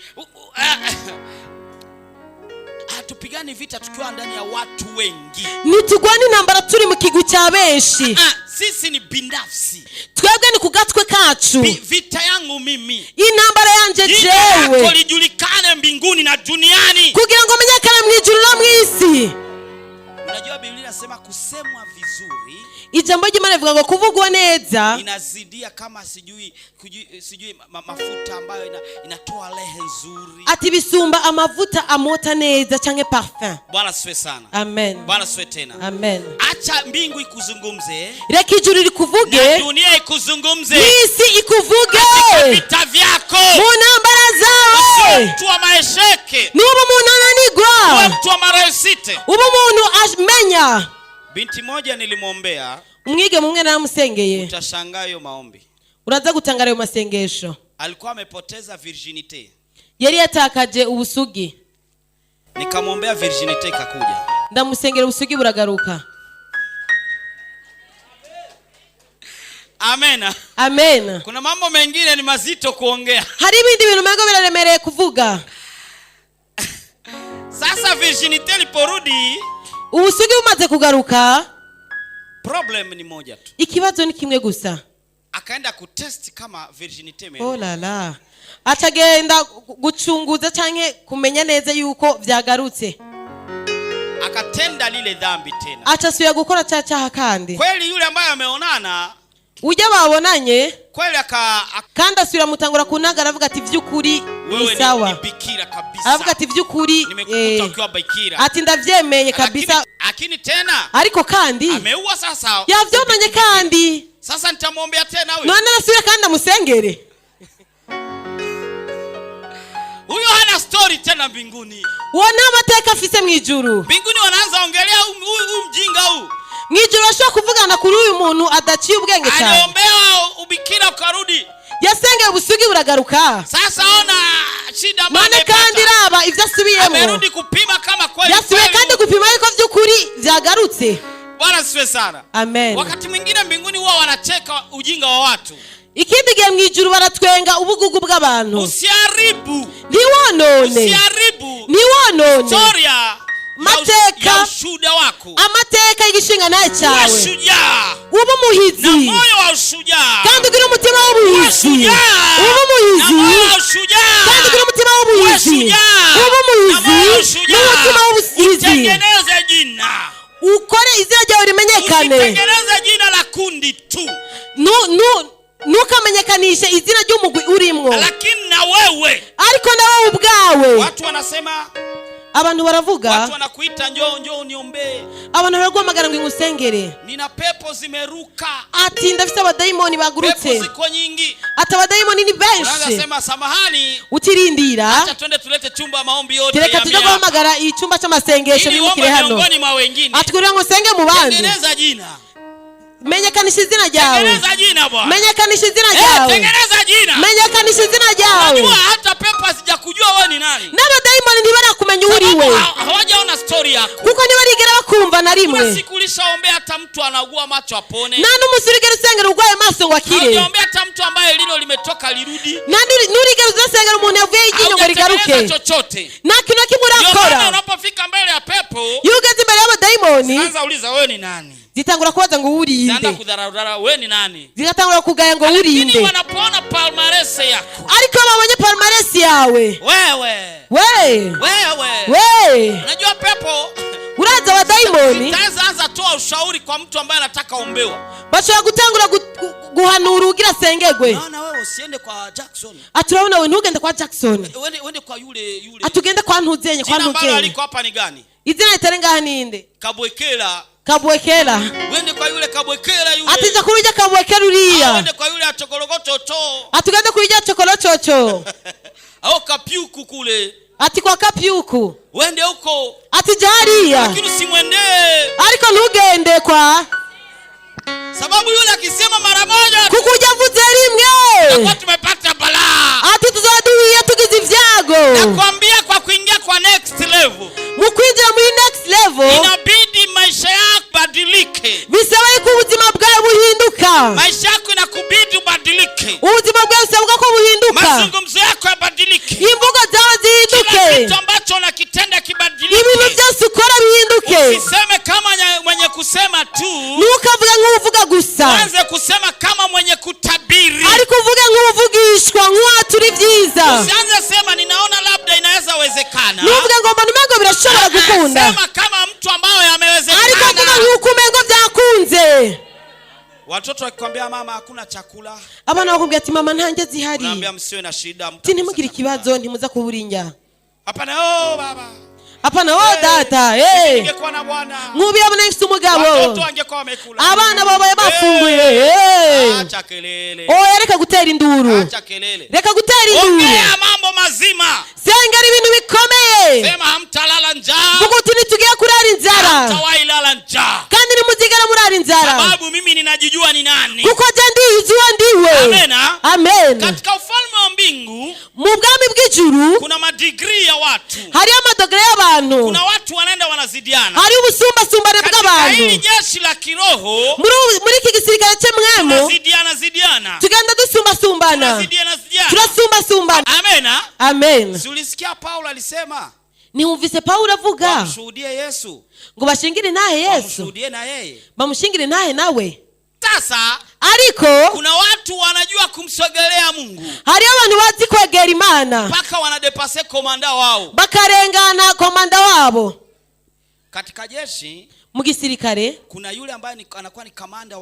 vita tukiwa ndani ya watu wengi, nitugwana intambara turi mu kigwi cya benshi. Sisi ni binafsi, twebwe ni kugatwe kacu, vita yangu mimi, intambara yanje jewe, lijulikane mbinguni na duniani, kugira ngo menyekane mu ijuru no mu isi. Unajua Biblia inasema kusemwa vizuri ijambo ry'Imana rivuga ngo kuvugwa neza inazidia kama sijui mafuta ambayo inatoa lehe nzuri. Ati bisumba amavuta amota neza canke parfum. Bwana siwe sana. Amen. Bwana siwe tena. Amen. Acha mbingu ikuzungumze. Reka ijuru likuvuge. Na dunia ikuzungumze. Isi ikuvuge. Katika vita vyako. Mu ntambara zawe. Mtu wa maesheke. Ni ubu umuntu ananigwa. Mtu wa maresite. Ubu umuntu amenya. Binti moja nilimwombea. Umwige mumwe namusengeye. Utashangaa hiyo maombi. Uraza gutangara yo masengesho. Alikuwa amepoteza virginity. Yari yatakaje ubusugi. Nikamwombea virginity ikakuja. Ndamusengera ubusugi buragaruka. Amen. Amen. Kuna mambo mengine ni mazito kuongea. Hari ibindi bintu mengo biraremereye kuvuga. Sasa virginity iliporudi, ubusugi bumaze kugaruka, problem ni moja tu. Ikibazo ni kimwe gusa. Akaenda kutest kama virginity imerudi. Oh la la. Atagenda gucunguza canke kumenya neza yuko vyagarutse. Akatenda lile dhambi tena. Atasuya gukora cyaha kandi. Kweli yule ambaye ameonana, ujya babonanye, kweli kandi asubira mutangura kunaga aravuga ati vyukuri ni sawa. Ni bikira kabisa. Aravuga ati vyukuri nimekukuta ukiwa bikira. Ati ndavyemeye kabisa. Lakini tena ariko kandi ameua sasa. Yavyomanye kandi. Sasa nitamwombea tena huyo. None nasubira kandi amusengere. Huyo hana story tena mbinguni. Wana amateka afise mwijuru. Mbinguni wanaanza ongelea huyu mjinga huyu. Mwijuru ashobora kuvugana kuri uyu muntu adaciye ubwenge cyane. Aliombea ubikira ukarudi. Yasengeye ubusugi buragaruka. Sasa ona shida mbona kandi raba ivyo asubiyemo. Amerudi kupima kama kweli. Yasubiye kandi kupima ariko vy'ukuri vyagarutse. Bwana siwe sana. Amen. Wakati mwingine mbinguni huwa wanacheka ujinga wa watu. Ikindi gihe mwijuru baratwenga ubugugu bw'abantu. Usiharibu. Niwonone. Usiharibu. Niwonone. Storia. Mateka. Ushuhuda wako. Amateka y'igishinga naye cyawe. Ushujaa. Ubu muhizi. Na moyo wa ushujaa. Kandi ugira umutima w'ubuhizi. Ubu muhizi. Na moyo wa ushujaa. Kandi ugira umutima w'ubuhizi. Ubu muhizi. N'umutima w'ubuhizi. Utengeneze jina. Ukore izina ryawe rimenyekane. Usitengeneze jina la kundi tu. Nukamenyekanishe izina ry'umugwi urimwo. Lakini na wewe. Ariko na wewe ubwawe. Watu wanasema. Abantu baravuga. Watu wanakuita njoo uniombee. Abantu baragwamagara ngo ingusengere. Nina pepo zimeruka. Ati ndafite abadayimoni bagurutse. Pepo ziko nyingi. Ati abadayimoni ni benshi. Unasema samahani. Utirindira. Acha twende tulete chumba maombi yote. Reka tujye guhamagara icyumba cy'amasengesho bimukire hano. Ati kugira ngo usenge mu bandi. Tengeneza jina. Menyekanisha izina ryawe. Tengeneza jina bwana. Menyekanisha izina ryawe. Tengeneza jina. Menyekanisha izina ryawe. Unajua hata pepo hazijakujua wewe ni nani. N'abadayimoni ntibarakumenya uriwe. Hawajaona story yako. Kuko ntibarigera bakumva na rimwe. Kwa siku ulishaombea hata mtu anaugua macho apone. Na n'umusirigera usengera urwaye maso ngo akire. Hawajaombea hata mtu ambaye lino limetoka lirudi. Na nurigera usengera umuntu yavuye iginyo ngo rigaruke. Chochote. Na kintu kimurakora. Ndio unapofika mbele ya pepo. Yugeze imbere y'abadayimoni. Sasa uliza wewe ni nani? Zitangura kubaza ngo urinde. Zanda kudharura wewe ni nani? Zigatangura kugaya ngo urinde. Lakini wanapoona palmarès yako. Ariko babonye palmarès yawe. Wewe. Unajua pepo uraza abadayimoni. Itaanza toa ushauri kwa mtu ambaye anataka ombewa. Bashobora gutangura guhanura ugira sengegwe. Naona wewe usiende kwa Jackson. Aturabona wewe ntugende kwa Jackson. Wende kwa yule. Atugende kwa Ntuzenye, kwa Ntuzenye. Jina aliko hapa ni gani? Izina itarenga ninde? Kabwekela. Wende kwa yule Kabwekela yule. Atija kurujya Kabwekela uriya. Wende kwa yule achokologochocho. Atugende kurujya chokolochocho. Au Kapyuku kule. Ati kwa Kapyuku. Wende huko. Atija hariya. Lakini usimwende. Ariko ntugende kwa. Sababu yule akisema mara moja kukuja vuze rimwe. Kwa tumepata balaa. Ati tuzaduhiye tugize ivyago. Nakwambia kwa kuingia kwa next level. Mukwinjira muri next level. Inabidi maisha yako badilike. Bisaba ko ubuzima bwawe buhinduka. Maisha yako inakubidi ubadilike. Ubuzima bwawe usabwa ko buhinduka. Mazungumzo yako yabadilike. Imvugo zawe zihinduke. Kila kitu ambacho unakitenda kibadilike. Ibintu byose ukora bihinduke. Usiseme kama mwenye kusema tu. Nukavuga nk'uvuga gusa. Uanze kusema kama mwenye kutabiri. Ariko uvuga nk'uvugishwa nk'uwatura ibyiza. Usianze sema ninaona labda inaweza wezekana. Nuvuga ngo mbona umengo birashobora gukunda. Sema kama mtu ambaye amewezekana. Ariko uvuga nk'uko umengo byakunze. Watoto wakikwambia mama hakuna chakula, abana bakubwira ati mama ntange zihari, unaambia msiwe na shida, ntimugire ikibazo ntimuza kuburinya. Hapana, oh baba, hapana, oh data, ningekuwa na bwana, nk'ubu abana ifite umugabo, watoto wangekuwa wamekula, abana babaye bafunguye. Acha kelele, reka gutera induru, acha kelele, reka gutera induru, ongea mambo mazima, sengera ibintu bikomeye, sema hamtalala njaa, vuga uti nitugiye kurara inzara, hamtawailala njaa, kandi nimuzigera murara inzara, sababu mimi ninajijua ni nani, kuko je ndiyiziwe ndiwe. Amen. Amen. Katika ufalme wa mbingu mu bwami bw'ijuru kuna madigrii ya watu, hari amadogere y'abantu, kuna watu wanaenda wanazidiana, hari ubusumbasumbane bw'abantu. hili jeshi la kiroho muri iki gisirikare cy'emwemo zidiana tugenda dusumbasumbana, turasumbasumbana. Amen. Amen. Ulisikia Paulo alisema nihumvise Paulo avuga wamshuhudie Yesu, ngo bashingire naye Yesu, wamshuhudie na yeye, bamushingire naye nawe. Sasa ariko kuna watu wanajua kumsogelea Mungu, hari abantu bazi kwegera Imana mpaka wanadepase komanda wao, bakarengana komanda wabo. Katika jeshi mu gisirikare kuna yule ambaye anakuwa ni kamanda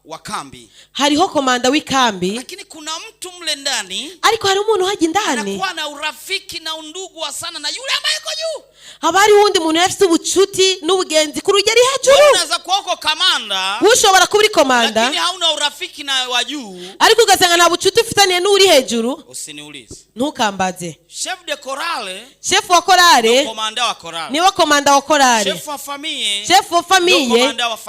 wa kambi, hariho komanda w'ikambi, lakini kuna mtu mle ndani, ariko hari umuntu haje ndani anakuwa na urafiki na undugu wa sana na yule ambaye yuko juu. Habari wundi muntu yafite ubucuti n'ubugenzi ku rugero hejuru. Unaweza kuwa kamanda, ushobora kuba uri komanda, lakini hauna urafiki na wa juu, ariko ugasanga nta bucuti ufitaniye n'uri hejuru. Usiniulize. Ntukambaze. Chef de chorale, chef wa chorale, komanda wa chorale, niwe komanda wa chorale. Chef wa famille, chef wa famille,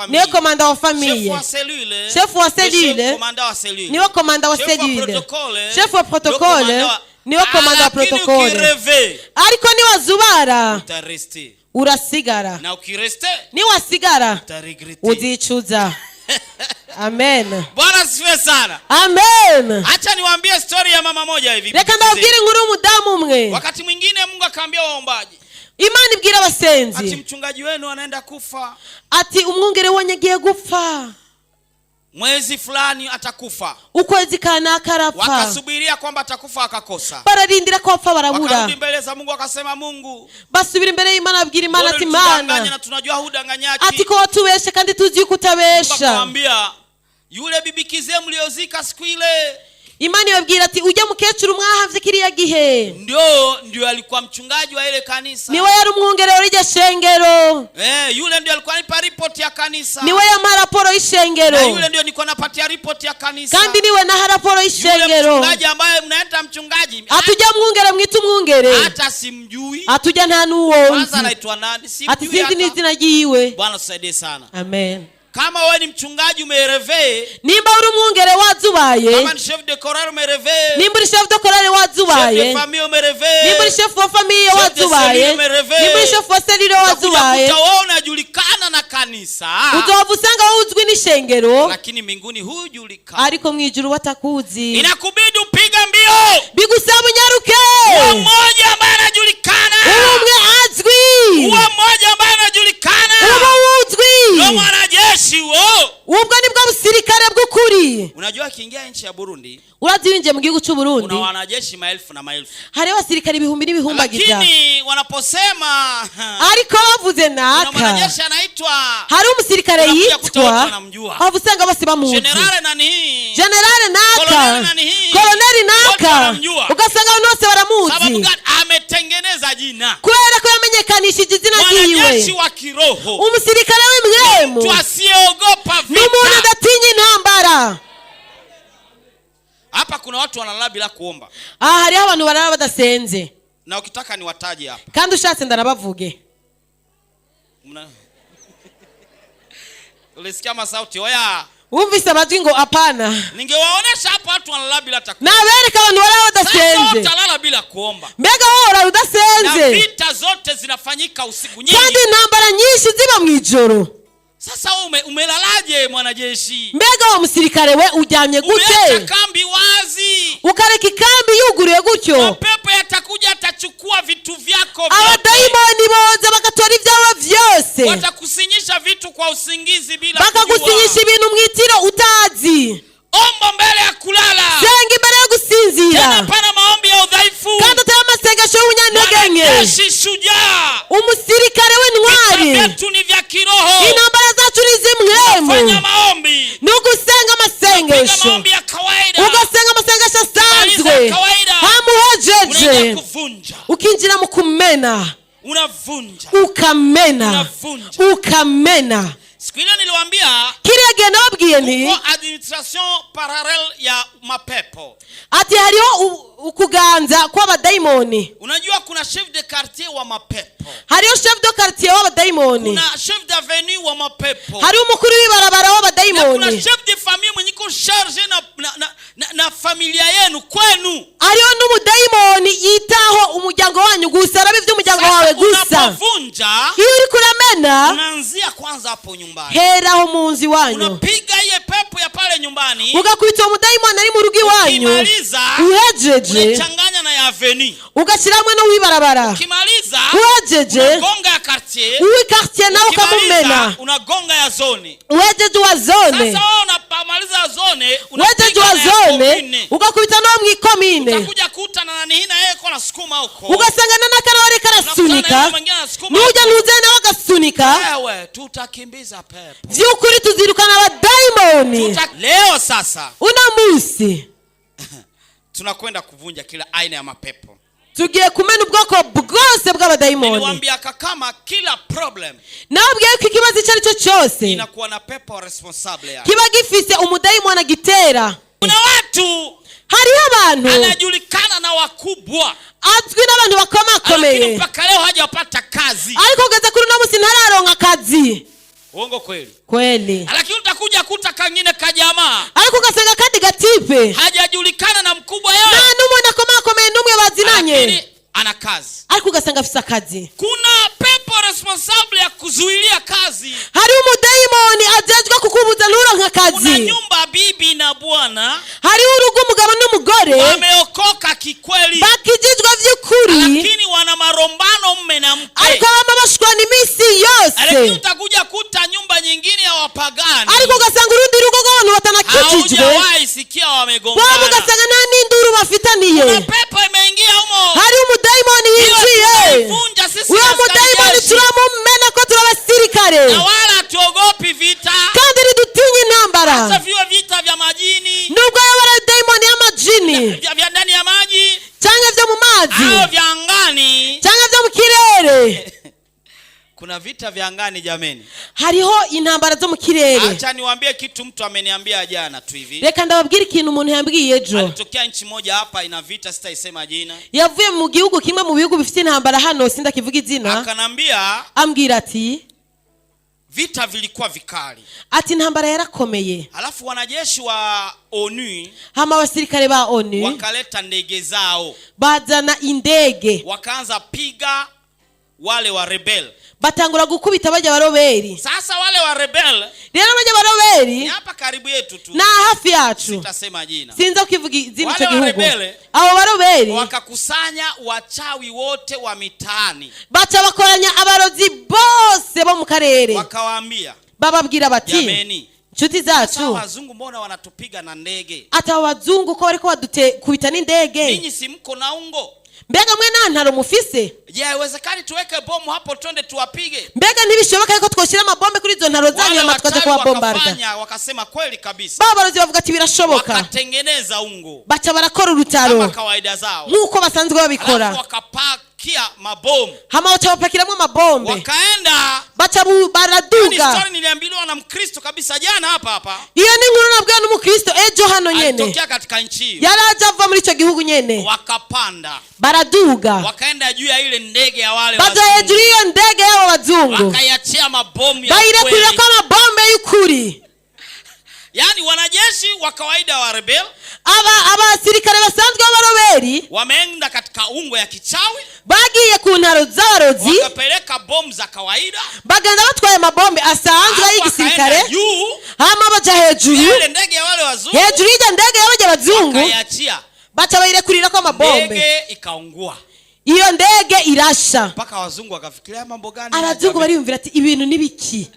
niwe komanda wa famille. Chef wa cellule, chef wa cellule, komanda wa cellule, niwe komanda wa cellule. Chef wa protocole, niwe komanda wa protocole. Ariko niwazubara utaresti, urasigara, na ukireste niwasigara utarigriti, uzicuza. Amen. Bwana sifiwe sana. Amen. Acha niwaambie story ya mama moja hivi. Reka ndabwire inkuru umudamu umwe. Wakati mwingine Mungu akaambia waombaji, Imana ibwira abasenzi, ati mchungaji wenu anaenda kufa, ati umwungere wanyu agiye gupfa, mwezi fulani atakufa. Ukwezi kanaka arapfa. Wakasubiria kwamba atakufa, akakosa. Bararindira ko apfa barabura. Wakarudi mbele za Mungu, akasema Mungu, basubira imbere y'Imana, abwira Imana ati Mana, na tunajua hudanganyaji, ati ko watubeshe kandi tuzi kutabesha. Akamwambia yule bibi kizee mliozika siku ile, Imana ibabwira ati ujya mukecuru mwahavye kiriya gihe, ndio alikuwa mchungaji wa ile kanisa, niwe yari umwungere w'iryo shengero. Yule ndio alikuwa anipa report ya kanisa, niwe yampa raporo y'ishengero, na yule ndio nilikuwa napatia report ya kanisa, kandi niwe naha raporo y'ishengero. Yule mchungaji ambaye mnaita mchungaji, atujya mwungere mwita umwungere, hata simjui, atujya nta nuwo kwanza anaitwa nani simjui, ati sinzi n'izina ryiwe. Bwana tusaidie sana. Amen. Kama wewe ni mchungaji umerevee, nimba uri umwungere wazubaye, kama ni chef de chorale umerevee, nimba uri chef de chorale wazubaye, chef de famille umerevee, nimba uri chef wa famille wazubaye, nimba uri chef wa cellule wazubaye, utaona unajulikana na kanisa, uzovusanga uzwi n'ishengero, lakini mbinguni hujulikana, ariko mwijuru watakuzi. Inakubidi upige mbio, bigusaba unyaruke. uwo mmoja ambaye anajulikana, umwe azwi, uwo mmoja ambaye anajulikana, uzwi, ndio mwanajeshi wo, ubwo nibwo busirikare bw'ukuri. Unajua kiingia nchi ya Burundi, urazinje mu gihugu cy'u Burundi, kuna wanajeshi maelfu na maelfu, hari abasirikare ibihumbi n'ibihumbagiza, lakini wanaposema ariko bavuze naka, kuna mwanajeshi anaitwa, hari umusirikare yitwa, abusanga bose bamuzi, generale nani, generale naka, koloneli naka, ugasanga abantu bose baramuzi. Sababu gani? Ametengeneza jina, kubera ko yamenyekanishije izina ryiwe. mwanajeshi wa kiroho, umusirikare w'imwemu, mtu asiyeogopa vita, n'umuntu adatinya intambara. Hapa kuna watu wanalala bila kuomba. Hari abantu barara badasenze, na ukitaka niwataje hapa, kandi ushatse ndarabavuge. Ulisikia masauti oya, wumvise amajwi ngo apana, ningewaonesha hapa watu wanalala bila kuomba, nabereka abantu barara badasenze. sasa utalala bila kuomba, mbega wowe udasenze, na vita zote zinafanyika usiku nyingi, kandi intambara nyinshi ziba mu ijoro. Sasa umelalaje mwanajeshi? Mbega wa musirikare we uryamye gute? Umeacha kambi wazi, ukareka ikambi yuguruye gutyo. mapepo yatakuja, atachukua vitu vyako vyote, abadayimoni boza bagatora ibyawe vyose, watakusinyisha vitu kwa usingizi bila kujua, bakagusinyisha ibintu mwitiro utazi. omba mbele ya kulala, senga imbere yo gusinzira, tena pana maombi ya udhaifu, kandi atari amasengesho y'ubunyantegenke. mwanajeshi shujaa, umusirikare w'intwari, vita vyetu ni vya kiroho, intambara zacu ni z'imwemu, fanya maombi, ukinjira mu kumena, unavunja. ukamena, ukamena. Siku ile niliwaambia kiriya gihe nababwiye nti uko administration parallel ya mapepo. ati hariho ukuganza kw'abadayimoni. Unajua kuna chef de quartier wa mapepo, hariho chef de quartier w'abadayimoni, kuna chef d'avenue wa mapepo, hariho umukuru w'ibarabara w'abadayimoni, kuna chef de famille mwenye ko charge na familia yenu kwenu. hariho n'umudayimoni yitaho umuryango wanyu gusa, arabe iby'umuryango wawe gusa. Unavunja, iyo uri kuramena, unaanzia kwanza hapo nyumbani. heraho mu nzu iwanyu, unapiga ile pepo ya pale nyumbani, ugakubita umudayimoni ari mu rugo iwanyu. ukimaliza uhejeje unachanganya na ya avenue, ugashiramwe no wibarabara. ukimaliza uhejeje unagonga ya quartier, uwi quartier nawe ukamumena. unagonga ya zone. uhejeje wa zone, Sasa wewe unapamaliza zone, uhejeje wa zone ugakubita no mu ikomine, utakuja kuta na nani hina yeye kona sukuma huko, ugasangana n'akanawari karasunika, nuja nuze nawe agasunika. wewe tutakimbiza pepo vy'ukuri tuzirukana abadayimoni. Leo sasa uno musi tunakwenda kuvunja kila aina ya mapepo. tugiye kumena ubwoko bwose bw'abadayimoni. Niliwaambia kama kila problem nababwiye ko ikibazo icyo ari cyo cyose inakuwa na pepo responsable yake, kiba gifise umudayimoni agitera. kuna watu hariho abantu anajulikana na wakubwa, azwi n'abantu lakini bakomakomeye, mpaka leo hajapata kazi. ariko ugeze kuri uno musi ntararonka akazi. Uongo kweli? Kweli. Lakini utakuja kuta kangine kajamaa, ariko ugasanga kandi gatipe hajajulikana na mkubwa yeye, nta n'umuntu akomakomeye n'umwe bazinanye, lakini ana kazi. ariko ugasanga afise akazi. Kuna pepo responsable ya kuzuilia kazi. hari umudayimoni ajejwe kukubuza nturonka Kuna akazi. nyumba bibi na bwana, hariho urugo umugabo n'umugore wameokoka kikweli, bakijijwe vy'ukuri, lakini wana marombano mme na mke, ariko bama bashwana iminsi lakini yose. utakuja kuta nyumba nyingine ya wapagani, ariko ugasanga urundi rugo rw'abantu batanakijijwe, haujawahi sikia waba wamegongana. ugasanga nta n'induru bafitaniye. Kuna pepo imeingia humo, hari umudayimoni yinjiye. tunavunja sisi uyo askari mudayimoni jeshi, turamumena ko turabasirikare, na wala tuogopi vita, kandi ntidutinya intambara. hata viwe vita vya majini, nubwo yaba ari dayimoni y'amajini vya ndani ya maji cyangwa vyo mu mazi au vya angani. cyangwa vyo mu kirere. Kuna vita vya angani jameni. hariho intambara zo mu kirere. Acha niwaambie kitu mtu ameniambia jana tu hivi. reka ndababwira ikintu umuntu yambwiye ejo. Alitokea nchi moja hapa ina vita, sitaisema jina. yavuye mu gihugu kimwe mu bihugu bifite intambara hano, sindakivuga izina. Akanambia ambwira ati vita vilikuwa vikali, ati intambara yarakomeye. alafu wanajeshi wa ONU hama abasirikare ba ONU wakaleta ndege zao, bazana indege, wakaanza piga wale wa rebel. batangura gukubita bajya baroberi. Sasa wale wa rebel rero bajya baroberi ni hapa karibu yetu tu, na hafi yacu, sitasema jina. sinza kukivuga izina Wale cyo gihugu. warebele, abo baroberi wakakusanya wachawi wote wa mitaani, baca bakoranya abarozi bose bo mu karere, wakawaambia bababwira bati jameni, nshuti sasa zacu, wazungu mbona wanatupiga na ndege? ata abazungu ko bariko badukubita n'indege, Ninyi si mko na ungo? mbega mwe nta ntaro mufise? Je, haiwezekani tuweke bomu hapo twende tuwapige? mbega ntibishoboka yuko twoshyira amabombe kuri izo ntaro zanyu Wale hama tukaza wachawi kubabombarda? wakafanya, wakasema kweli kabisa, baba barozi bavuga ati birashoboka, wakatengeneza ungo baca barakora kama urutaro kawaida zao, nk'uko basanzwe alafu babikora, wakapakia mabomu, hama baca bapakiramwo amabombe, wakaenda. baca Ni baraduga. story niliambiwa na Mkristo kabisa jana hapa. iyo ni inkuru nabwiwe n'umukristo ejo hano nyene, Alitokea katika nchi hiyo, yaraje ava muri icyo gihugu nyene, wakapanda baraduga wakaenda juu ya ile ndege ya wale baja wazungu, hejuru y'iyo ndege y'abo bazungu, wakaiachia mabomu ya bayirekurira kweli. ko amabombe y'ukuri. Yani wanajeshi wa kawaida wa rebel abasirikare basanzwe b'abaroberi wameenda katika ungo ya kichawi, bagiye ku ntaro z'abarozi, wakapeleka bomu za kawaida, bagenda batwaye amabombe asanzwe y'igisirikare, wakaenda juu hama baja hejuru ile ndege ya wale wazungu, hejuru y'iryo ndege y'abajya bazungu, wakaiachia, baca bayirekurira ko amabombe, ndege ikaungua, iyo ndege irasha. mpaka wazungu wakafikiria mambo gani? abazungu bariyumvira ati ibintu nibiki,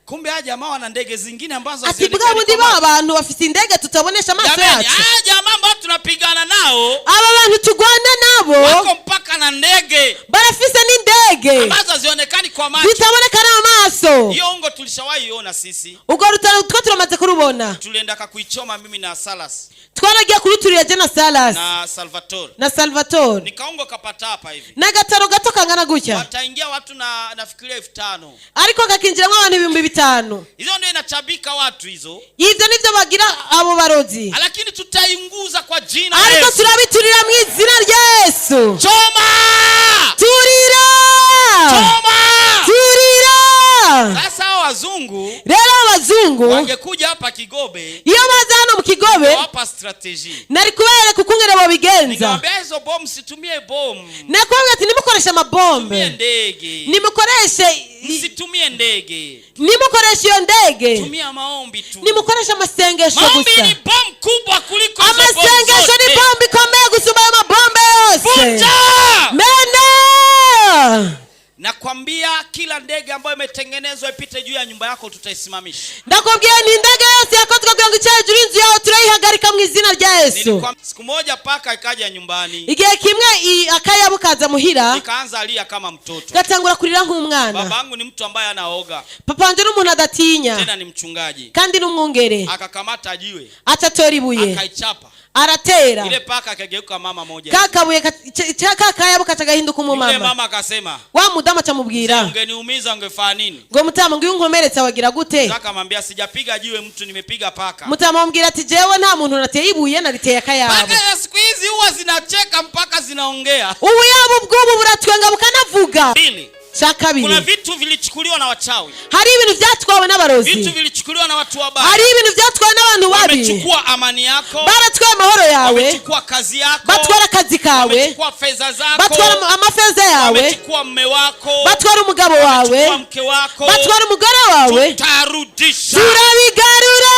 Kumbe haja jamaa wana ndege zingine ambazo ati bwa bundi ba bantu bafite indege tutabonesha amaso jamani, yacu. jamaa ambao tunapigana nao aba bantu tugwana nabo wako mpaka na ndege barafise n'indege ambazo hazionekani kwa macho, zitaboneka n'amaso, Yesu. Hiyo ungo tulishawahi iona sisi. Ubwo rutaro two turamaze kurubona. Tulienda kuichoma mimi na Salas. Twaragiye kuruturira je na Salas. Na Salvatore. Nikaungo kapata hapa hivi. Nagataro gato kangana gutya. Wataingia watu na nafikiria 5,000. Ariko kakinjira abantu 5,000. Hizo ndio inachabika watu hizo. Ivyo nivyo bagira abo barozi. Lakini tutainguza kwa jina la Yesu. Ariko turabiturira mu izina rya Yesu. Choma! Turira! Choma! Turira! Sasa wazungu, rero abazungu wangekuja hapa Kigobe. Iyo baza hano mu Kigobe hapa strategy. Nari kubereka ukungere bo bigenza. Nikamwambia hizo bomu situmie bomu. Nakwambia ati nimukoresha mabombe. Tumie ndege. Nimukoreshe msitumie ndege. Nimukoresha iyo ndege. Tumia maombi tu. Nimukoresha amasengesho gusa. Maombi ni bomu kubwa kuliko hizo bomu. Amasengesho ni bomu ikomeye gusumba ayo mabombe yose. Vunja! Mena! Nakwambia kila ndege ambayo imetengenezwa ipite juu ya nyumba yako tutaisimamisha. Ndakwambia ni ndege yose yakozwe kugira ngo icaye juru inzu yawe turayihagarika mu izina rya Yesu. Siku moja paka ikaja nyumbani. Igihe kimwe akayabukaza muhira. Ikaanza alia kama mtoto. Gatangura kurira nk'umwana. Babangu ni mtu ambaye anaoga. Papa wanje n'umuntu adatinya. Tena ni mchungaji. Kandi n'umwungere. Akakamata jiwe. Acatora ibuye. Akaichapa. Aratera. Ile paka akageuka mama moja. Kakabuye kakayabuka tagahinduka umumama. Ile mama akasema. Wa mudama camubwira. Ungeniumiza ungefanya nini? Ngo mutama ngo unkomeretsa wagira gute? Akamwambia sijapiga jiwe mtu nimepiga paka. Mutama ambwira ati jewe nta muntu nateye ibuye nariteye akayabo. Paka ya siku hizi huwa zinacheka mpaka zinaongea. Ubuyabo bw'ubu buratwenga bukanavuga. Pili. Kuna vitu vilichukuliwa na wachawi. Hari ibintu byatwawe n'abarozi. Vitu vilichukuliwa na watu wabaya. Hari ibintu byatwawe n'abantu babi. Wamechukua amani yako. Baratwaye amahoro yawe. Wamechukua kazi yako. Batwara kazi kawe. Wamechukua fedha zako. Batwara amafeza yawe. Wamechukua mume wako. Batwara umugabo wawe. Wamechukua mke wako. Batwara umugore wawe. Tutarudisha. Turabigarura.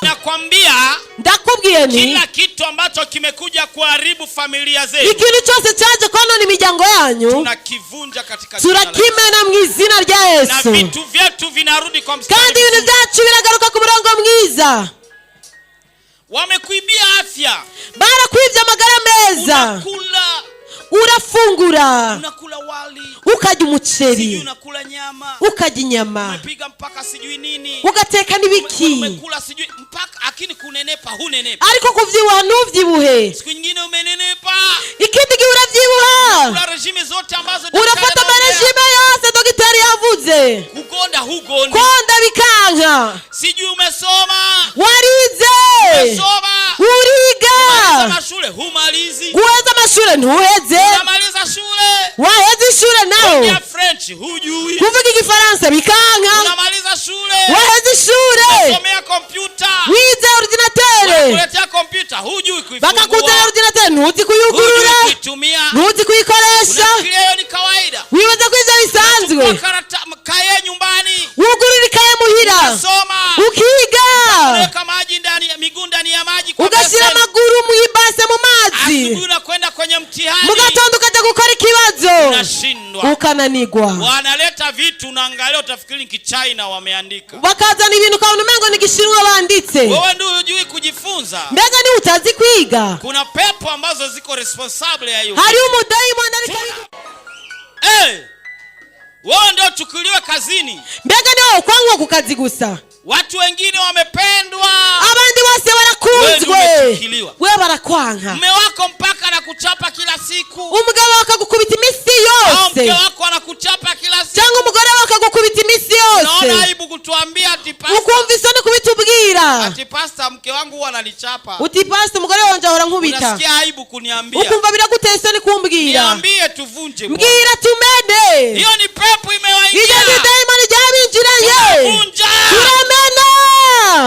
Nakwambia ndakubwiye ni kila kitu ambacho kimekuja kuharibu familia zetu. Ikintu cyose cyaje konona imiryango yanyu. Tunakivunja katika jina la Yesu. Turakimena mu izina rya Yesu. Na vitu vyetu vinarudi kwa mstari. Kandi ibintu byacu biragaruka ku murongo mwiza. Wamekuibia afya. Barakwibye amagara meza. Unakula. Urafungura. Unakula wali. Ukarya umuceri. Sijui unakula nyama. Ukarya inyama. Umepiga mpaka sijui nini. Ugateka nibiki. Umekula sijui mpaka akini kunenepa hunenepa. Ariko kuvyibuha ntuvyibuhe. Siku nyingine umenenepa. Ikindi gihe uravyibuha. Unakula regime zote ambazo urafata regime yose dogiteri yavuze. Kugonda hugondi. Konda bikanka. Sijui umesoma. Warize. Umesoma. Uriga. Umaliza mashule humalizi. Uweza mashule ntuheze. Umaliza shule. Waheze shule nao. Kuongea French hujui. Kuvuga Igifaransa bikanka. Unamaliza shule. Waheze shule. Unasomea kompyuta. Wize ordinateur. Unakuletea kompyuta hujui kuifungua. Bakakuletea ordinateur ntuzi kuyugurura. Hujui kuitumia. Ntuzi kuyikoresha. Unafikiria hiyo ni kawaida. Wibaza ko ivyo bisanzwe. Kaye nyumbani. Wugurura ikaye muhira. Unasoma. Ukiga. Unaweka maji ndani ya miguu ndani ya maji kwa ugashira amaguru mu ibase mu mazi. Asubuhi unakwenda kwenye mtihani. Mugatondo ukaja gukora ikibazo. Unashindwa. Ukananigwa. Wanaleta vitu unaangalia utafikiri ni Kichina wameandika. Bakazana ibintu kwa umengo ni Gishinwa banditse. Wewe ndio hujui kujifunza. Mbega ni utazi kwiga. Kuna pepo ambazo ziko responsible ya hiyo. Hari umudaimon ari wewe ndio chukuliwe kazini. Mbega ni kwangwa ku kazi gusa. Watu wengine wamependwa. Abandi bose barakunzwe. Wewe barakwanka. Mume wako mpaka anakuchapa kila siku. Umugabo akagukubita imisi yose. Mke wako anakuchapa kila siku. Cyangwa umugore wako akagukubita imisi yose. Unaona aibu kutuambia ati pastor. Ukumva isoni kubitubwira. Ati pastor mke wangu huwa ananichapa. Uti pastor umugore wanje ahora nkubita. Unasikia aibu kuniambia. Ukumva biraguteye isoni kumbwira. Niambie tuvunje. Mbwira tumene. Hiyo ni pepo imewaingia. Iyo ni daimon jabinjiraye. Vunja. Turamena.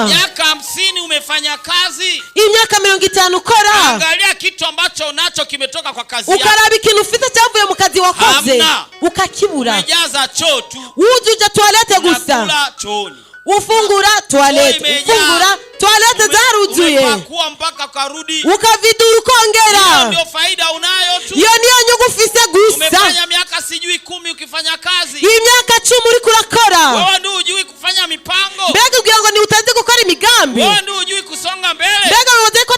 Miaka 50 umefanya kazi. Imyaka 50 ukora. Angalia kitu ambacho unacho kimetoka kwa kazi yako. Ukaraba ikintu ufite cyavuye mu kazi wakoze. Ukakibura. Umejaza choo tu. Ujuja toilette gusa. Unakula chooni. Ufungura toilette. Ufungura toilette zaruzuye. Umepakua mpaka karudi. Ukaviduru kongera. Ndio faida unayo tu. Iyo niyo nyungu ufise gusa. Umefanya miaka sijui 10 ukifanya kazi. Iyi myaka 10 uri kurakora. Wewe ndio hujui kufanya mipango. Mbega ugira ngo ni utazi gukora imigambi. Wewe ndio hujui kusonga mbele. Mbega uzi ko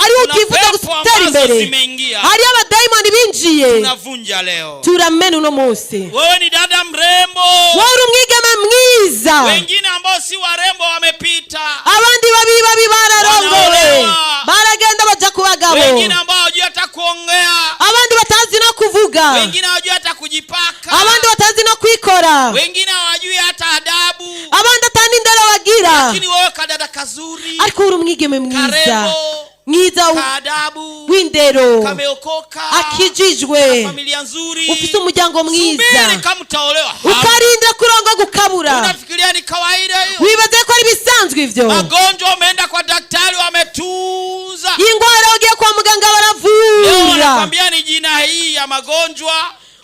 ari ukivuga gutera imbere. Hari abadaimoni binjiye. Tunavunja leo. turamena uno munsi. Wewe ni dada mrembo. Wewe uri umwigeme mwiza. Wengine ambao si warembo wamepita. Abandi babi bararongowe. Baragenda baja ku bagabo. Wengine ambao hawajui hata kuongea. Abandi batazi no kuvuga. Wengine hawajui hata kujipaka. Abandi batazi no kwikora. Wengine hawajui hata adabu. Abandi atani ndero bagira. Lakini wewe kadada kazuri. Ariko uri umwigeme mwiza. Karembo. Mwiza kadabu. Windero. Kameokoka. Akijijwe. Familia nzuri. Ufite umuryango mwiza. Subiri kama utaolewa. Ukarinda kuronga gukabura. Unafikiria ni kawaida hiyo? Wibaze ko ari bisanzwe ivyo. Magonjwa umeenda kwa daktari wametuza. Ingwara ugiye kwa muganga baravura. Leo wanakwambia ni jina hii ya magonjwa.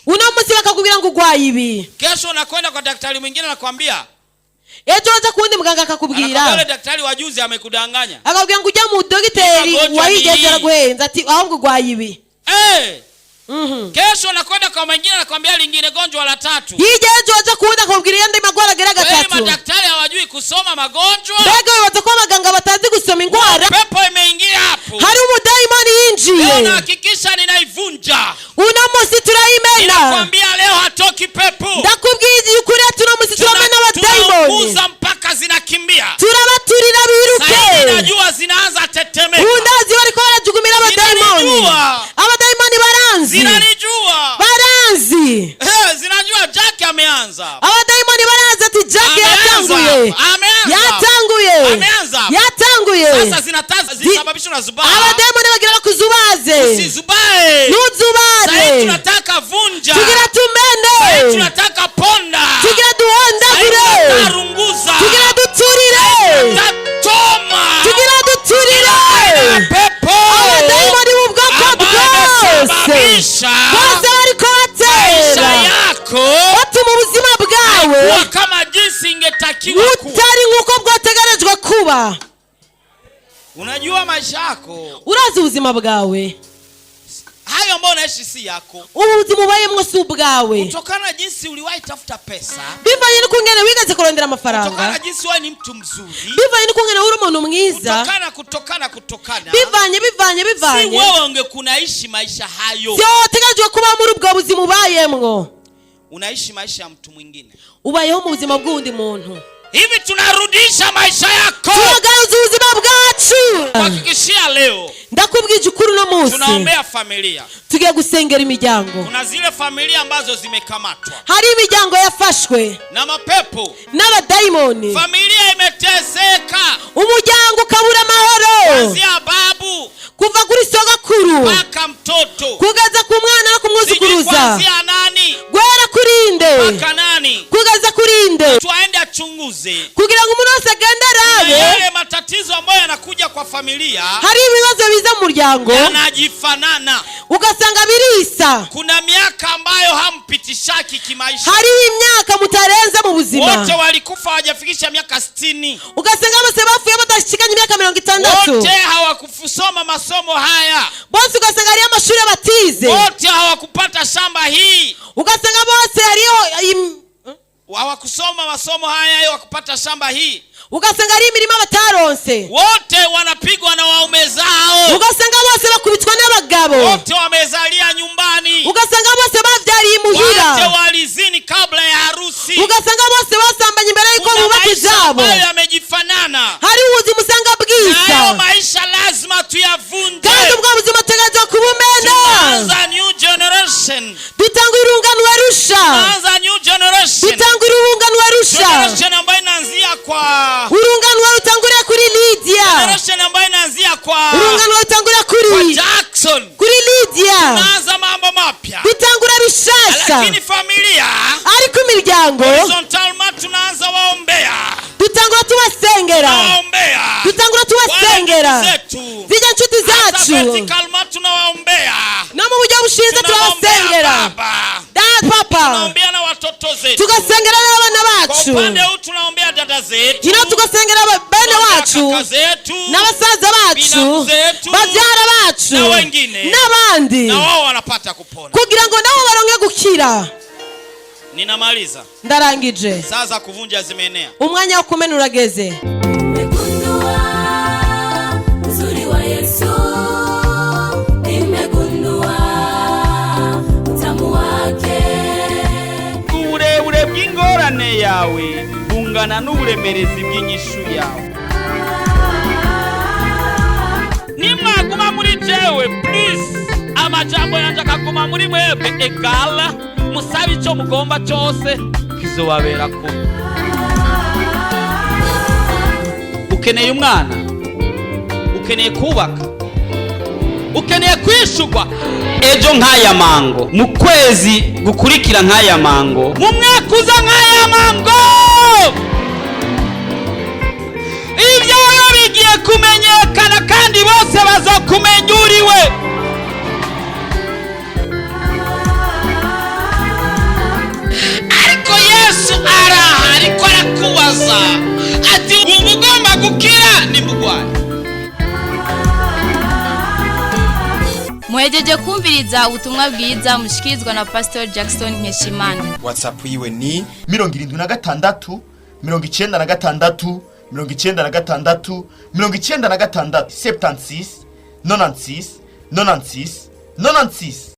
Uno munsi bakakubwira ngo ugwaye ibi. Kesho unakwenda kwa daktari mwingine anakwambia. Ejo aza kundi muganga akakubwira. Yule daktari wa juzi amekudanganya. Akakubwira ngo ujya mu dogiteri wayigezera guhenza ati ahubwo ugwaye ibi. Kesho nakwenda kwa mwingine anakuambia lingine gonjwa la 3. Hijejo aza kuunda akakubwira yandi magwara gera gatatu. Wewe madaktari hawajui kusoma magonjwa. Mbega wibaza ko abaganga batazi gusoma ingwara. Pepo imeingia hapo. Hari umudaimoni yinjiye. Leo nahakikisha ninaivunja. Uno munsi turayimena. Ninakwambia leo hatoki pepo. Ndakubwiye ukuri tuno munsi turamena abadaimoni. Tunakuza mpaka zinakimbia. Turabaturira biruke. Sasa najua zinaanza tetemeka. Undazi bariko barajugumira abadaimoni. Abadaimoni baranzi. Zinanijua. Baranzi. Zinajua Jack ameanza. Abadaimoni baranzi ati Jack yatanguye. Yatanguye. Sasa zinasababisha unazubaa. Abadaimoni bagira kuzubaze. Usizubae. Nuzubare. Sasa tunataka vunja. Tugira tumende. Sasa tunataka ponda. Tugira duhondagure. Tugira runguza. Tugira duturire. Tatoma. Tugira duturire. Pepo. Abadaimoni mu bwoko bwose. Bose bariko batera. Yako. Batuma ubuzima bwawe. Kwa kama jinsi ingetakiwa kuwa. Utari nkuko bwategerejwe kuba. Unajua maisha yako. Urazi ubuzima bwawe. Hayo ambayo unaishi si yako. Ubuzima ubayemwo si ubwawe. Kutokana jinsi uliwahi tafuta pesa. Bivanye n'ukungene wigeze kurondera amafaranga. Kutokana jinsi wewe ni mtu mzuri. Bivanye n'ukungene uri umuntu mwiza. Kutokana. Bivanye. Si wewe ungekunaishi maisha hayo. Vyotegejwe kuba muri ubwo buzima ubayemwo. Unaishi maisha ya mtu mwingine. Ubayeho mu buzima bw'undi muntu. Hivi tunarudisha maisha yako. Tugaruza ubuzima bwacu. Kuhakikishia leo. Ndakubwije ukuri no munsi. Tunaombea familia. Tugiye gusengera imiryango. Kuna zile familia ambazo zimekamatwa. Hari imiryango yafashwe. Na mapepo. N'abadaimoni. Familia imeteseka. Umuryango ukabura amahoro. Kuanzia babu. Kuva kuri sogokuru. Mpaka mtoto. Kugeza ku mwana no kumwuzukuruza. Kuanzia nani? Gwera kurinde. Mpaka nani? Kugeza kurinde. Tuaende achunguze. Kugira ngo umuntu wese agende arabe. Yale matatizo ambayo yanakuja kwa familia. Hari ibibazo biza mu muryango. Yanajifanana. Ugasanga birisa. Kuna miaka ambayo hampitishaki kimaisha. Hari imyaka mutarenza mu buzima. Wote walikufa hawajafikisha miaka 60. Ugasanga bose bafuye batashikanye imyaka 60. Wote hawakusoma masomo haya. Bose ugasanga ari amashuri batize. Wote hawakupata shamba hii. Ugasanga bose hariyo hawakusoma masomo haya hawakupata shamba hii. Ugasanga ari imirima bataronse. Wote wanapigwa na waume zao. Ugasanga bose bakubitwa n'abagabo. Wote wamezalia nyumbani. Ugasanga bose bavyariye imuhira. Wote walizini kabla ya harusi. Ugasanga bose basambanye imbere y'uko bubaka ijabo. Hayo yamejifanana. Hari ubuzima usanga bwisa. Hayo maisha lazima tuyavunje. Kandi ubwo buzima tugaje kubumena. Tuanza new generation. Dutanga urungano warusha. Tuanza new generation. Dutanga urungano warusha. Generation ambayo inaanzia kwa urungano warutangurira kuri Lydia. Generation ambayo inaanzia kwa urungano warutangurira kuri Jackson. Kuri Lydia. Tunaanza mambo mapya. Dutangura bishasha. Lakini familia ariko imiryango horizontal tunaanza waombea. Dutangura tubasengera. Waombea. Dutangura tubasengera. Zijya nshuti zacu. Vertical tunawaombea. No mu buryo bushinze tubasengera. Dad papa. Tunaombea na watoto zetu. Tugasengera n'abana bacu. Kwa upande huu tunaombea dada zetu. Tugasengera bene wacu. N'abasaza bacu. Babyara bacu. Na wengine. N'abandi. Na wao wanapata kupona. Kugira ngo nabo baronke gukira. Ninamaliza. Ndarangije. Saa za kuvunja zimeenea. Umwanya wo kumena urageze. Yesu nimegundua utamu wa bungana n'uburemerezi bw'inyishu yawe. Nimwaguma muri jewe please, amajambo yanje akaguma muri mwebwe egala, musabe icyo mugomba cyose kizobabera ko. Ukeneye umwana, ukeneye kubaka, ukeneye kwishurwa ejo nk'aya mango, mu kwezi gukurikira nk'aya mango, mu mwaka uza nk'aya mango, ibyawe bigiye kumenyekana kandi bose bazokumenya uriwe. Ariko Yesu ariko arakubaza ati umugomba gukira ni mugwayi. Muhejeje kumviriza ubutumwa bwiza mushikirizwa na Pastor Jackson Nkeshimana. WhatsApp yiwe ni 76 96 96 96 76 96 96 96.